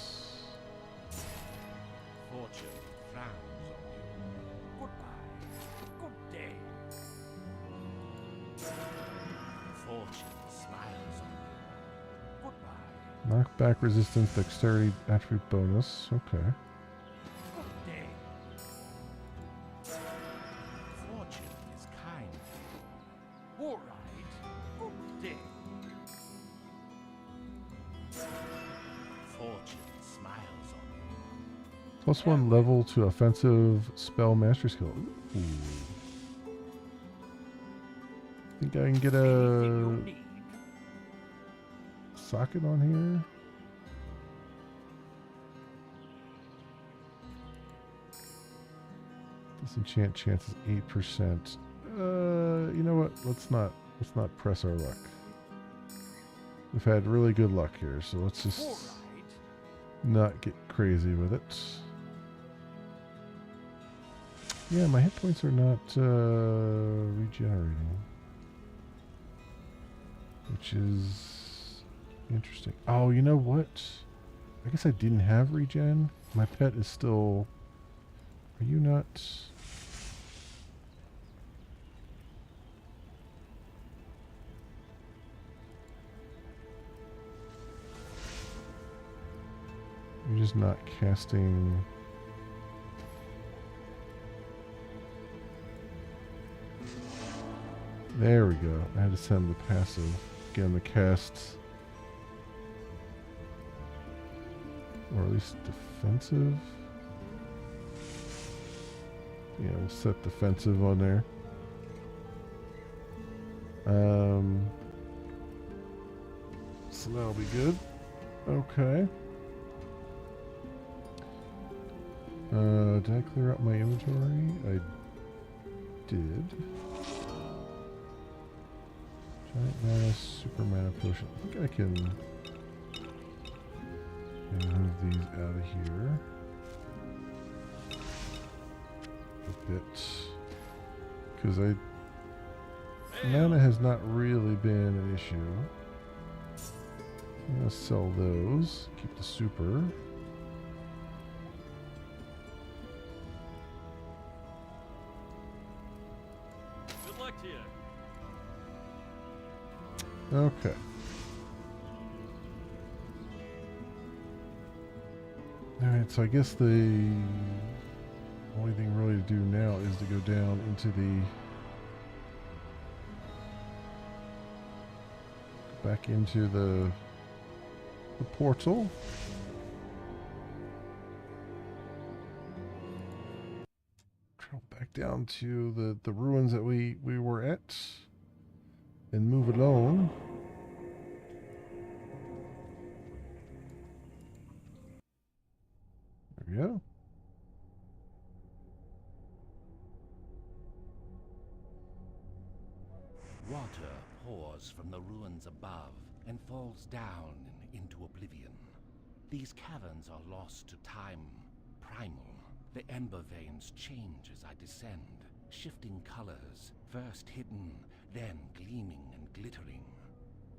S2: Fortune frowns on you. Goodbye. Good day. Fortune smiles on you. Goodbye.
S1: Knockback resistance, dexterity attribute bonus. Okay.
S2: Good day. Fortune is kind to you. All right. Good day. Fortune smiles on you.
S1: Plus 1 level to offensive spell mastery skill. Ooh. Think I can get
S2: Anything
S1: a
S2: you need.
S1: socket on here? Disenchant chance is 8%. You know what? Let's not press our luck. We've had really good luck here, so let's just
S2: All right.
S1: not get crazy with it. Yeah, my hit points are not regenerating, which is interesting. Oh, you know what? I guess I didn't have regen. My pet is still... Are you not... You're just not casting... There we go. I had to send the passive. Again, the cast... Or at least defensive. Yeah, we'll set defensive on there. So that'll be good. Okay. Did I clear out my inventory? I did. Giant mana, super mana potion. I think I can move these out of here a bit, because mana has not really been an issue. I'm gonna sell those. Keep the super.
S2: Good luck to you.
S1: Okay. Alright, so I guess the only thing really to do now is to go down into back into the portal. Travel back down to the ruins that we were at and move along. There we go.
S2: Water pours from the ruins above and falls down into oblivion. These caverns are lost to time, primal. The ember veins change as I descend, shifting colors, first hidden, then gleaming and glittering.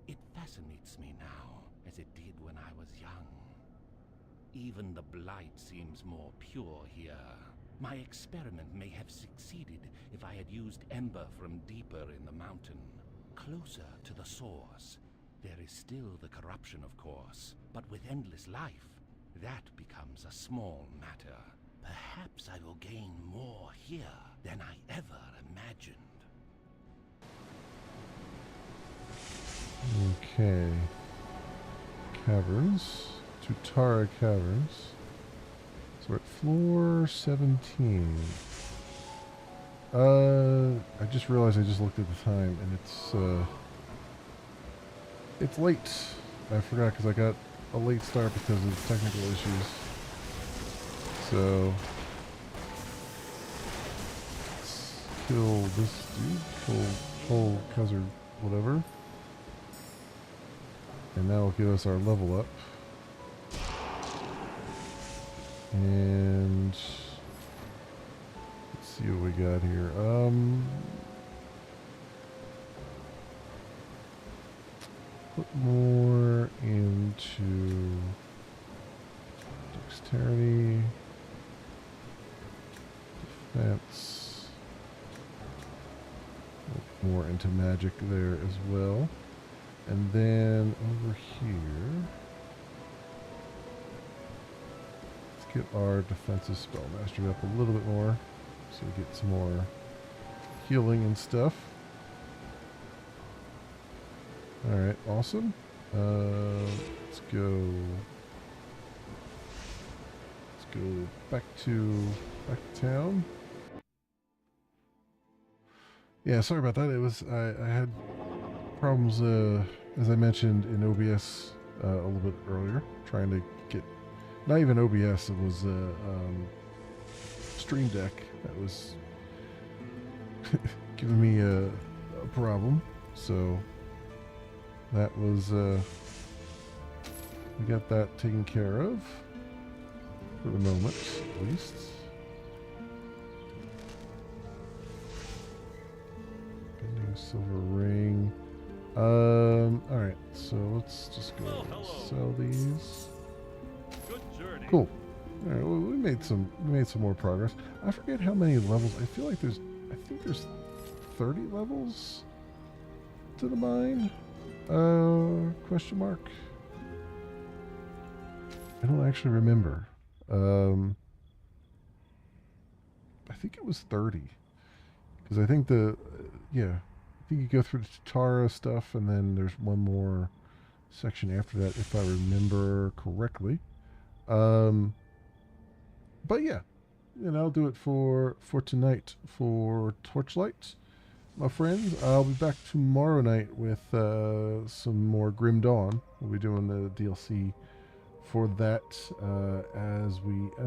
S2: It fascinates me now, as it did when I was young. Even the blight seems more pure here. My experiment may have succeeded if I had used ember from deeper in the mountain, closer to the source. There is still the corruption, of course, but with endless life, that becomes a small matter. Perhaps I will gain more here than I ever imagined.
S1: Okay. Caverns. Tutara Caverns. So we're at floor 17. I just realized I just looked at the time and it's late. I forgot because I got a late start because of technical issues. So let's kill this dude. Kill Kaiser whatever. And that will give us our level up. And let's see what we got here. Put more into dexterity, defense, more into magic there as well. And then over here, let's get our defensive spell mastery up a little bit more so we get some more healing and stuff. Alright, awesome. Let's go back to town. Yeah, sorry about that. It was I had problems as I mentioned in OBS a little bit earlier, trying to get not even OBS, it was Stream Deck that was giving me a problem. So that was we got that taken care of for the moment, at least. Bending silver ring. Alright, so let's just go sell these.
S5: Good journey.
S1: Cool. Alright, well, we made some more progress. I forget how many levels. I feel like I think there's 30 levels to the mine. Question mark. I don't actually remember. I think it was 30. Because I think I think you go through the Tatara stuff, and then there's one more section after that, if I remember correctly. But yeah, and I'll do it for tonight for Torchlight, my friends. I'll be back tomorrow night with some more Grim Dawn. We'll be doing the DLC for that as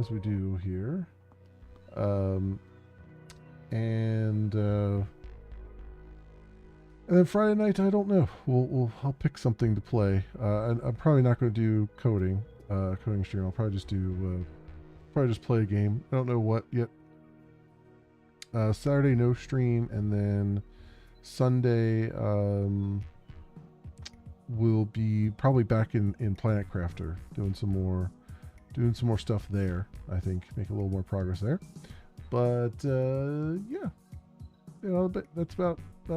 S1: we do here, and then Friday night, I don't know. I'll pick something to play. I'm probably not going to do coding stream. I'll probably just play a game. I don't know what yet. Saturday no stream, and then Sunday we'll be probably back in Planet Crafter doing some more stuff there. I think make a little more progress there. But yeah, that'll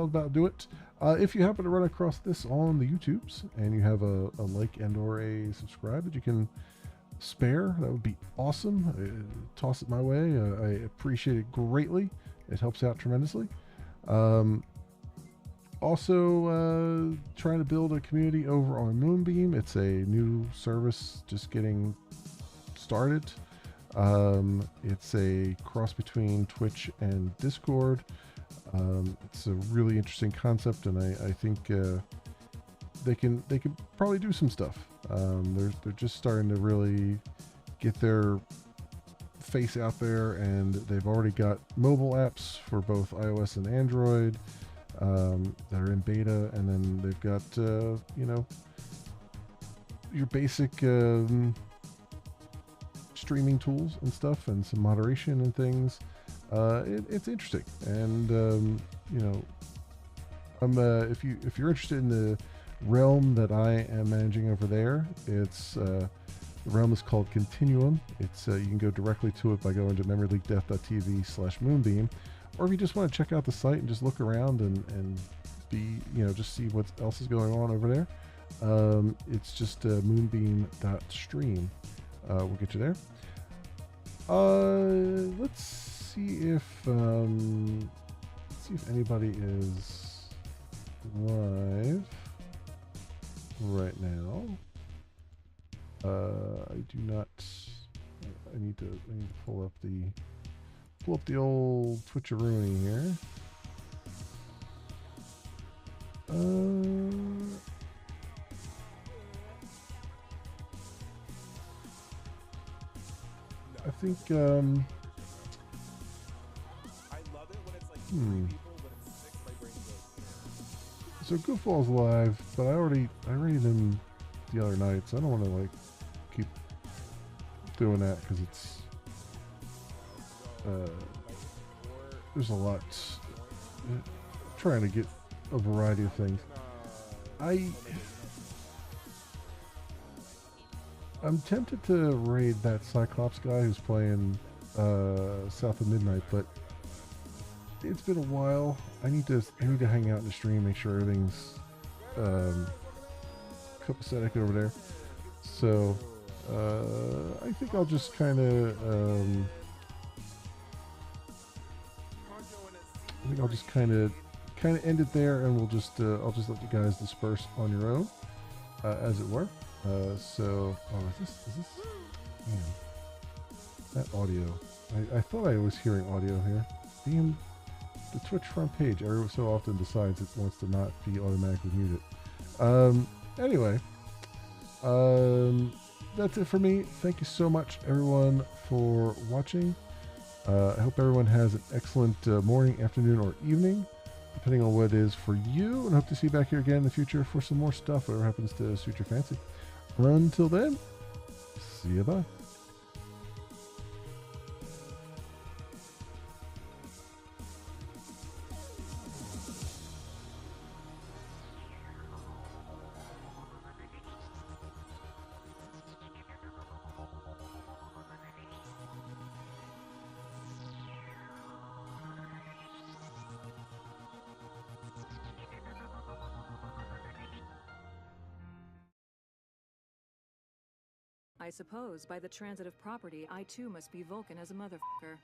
S1: about do it. If you happen to run across this on the YouTubes and you have a like and or a subscribe that you can spare, that would be awesome. Toss it my way. I appreciate it greatly. It helps out tremendously. Also, trying to build a community over on Moonbeam. It's a new service just getting started. It's a cross between Twitch and Discord. It's a really interesting concept, and I think they can probably do some stuff. They're just starting to really get their face out there, and they've already got mobile apps for both iOS and Android that are in beta, and then they've got your basic streaming tools and stuff, and some moderation and things. It's interesting, and if you're interested in the realm that I am managing over there, it's the realm is called Continuum. It's you can go directly to it by going to memoryleakdeath.tv/moonbeam, or if you just want to check out the site and just look around and be just see what else is going on over there. It's just moonbeam.stream. We'll get you there. Let's see if anybody is live right now. I do not. I need to pull up the old Twitcheroonie here. I think
S5: I love it when it's like three people, but it's six. My brain goes.
S1: so Goofball's live, but I already rated him the other night, so I don't want to like keep doing that because it's there's a lot trying to get a variety of things. I'm tempted to raid that Cyclops guy who's playing South of Midnight, but it's been a while. I need to hang out in the stream, make sure everything's copacetic over there. So I think I'll just kind of end it there, and we'll just I'll just let you guys disperse on your own, as it were. Is this? Man, that audio. I thought I was hearing audio here. Damn, the Twitch front page every so often decides it wants to not be automatically muted. Anyway, that's it for me. Thank you so much, everyone, for watching. I hope everyone has an excellent morning, afternoon, or evening, depending on what it is for you, and hope to see you back here again in the future for some more stuff, whatever happens to suit your fancy. Until then, see you, bye.
S6: I suppose by the transitive property, I too must be Vulcan as a motherfucker.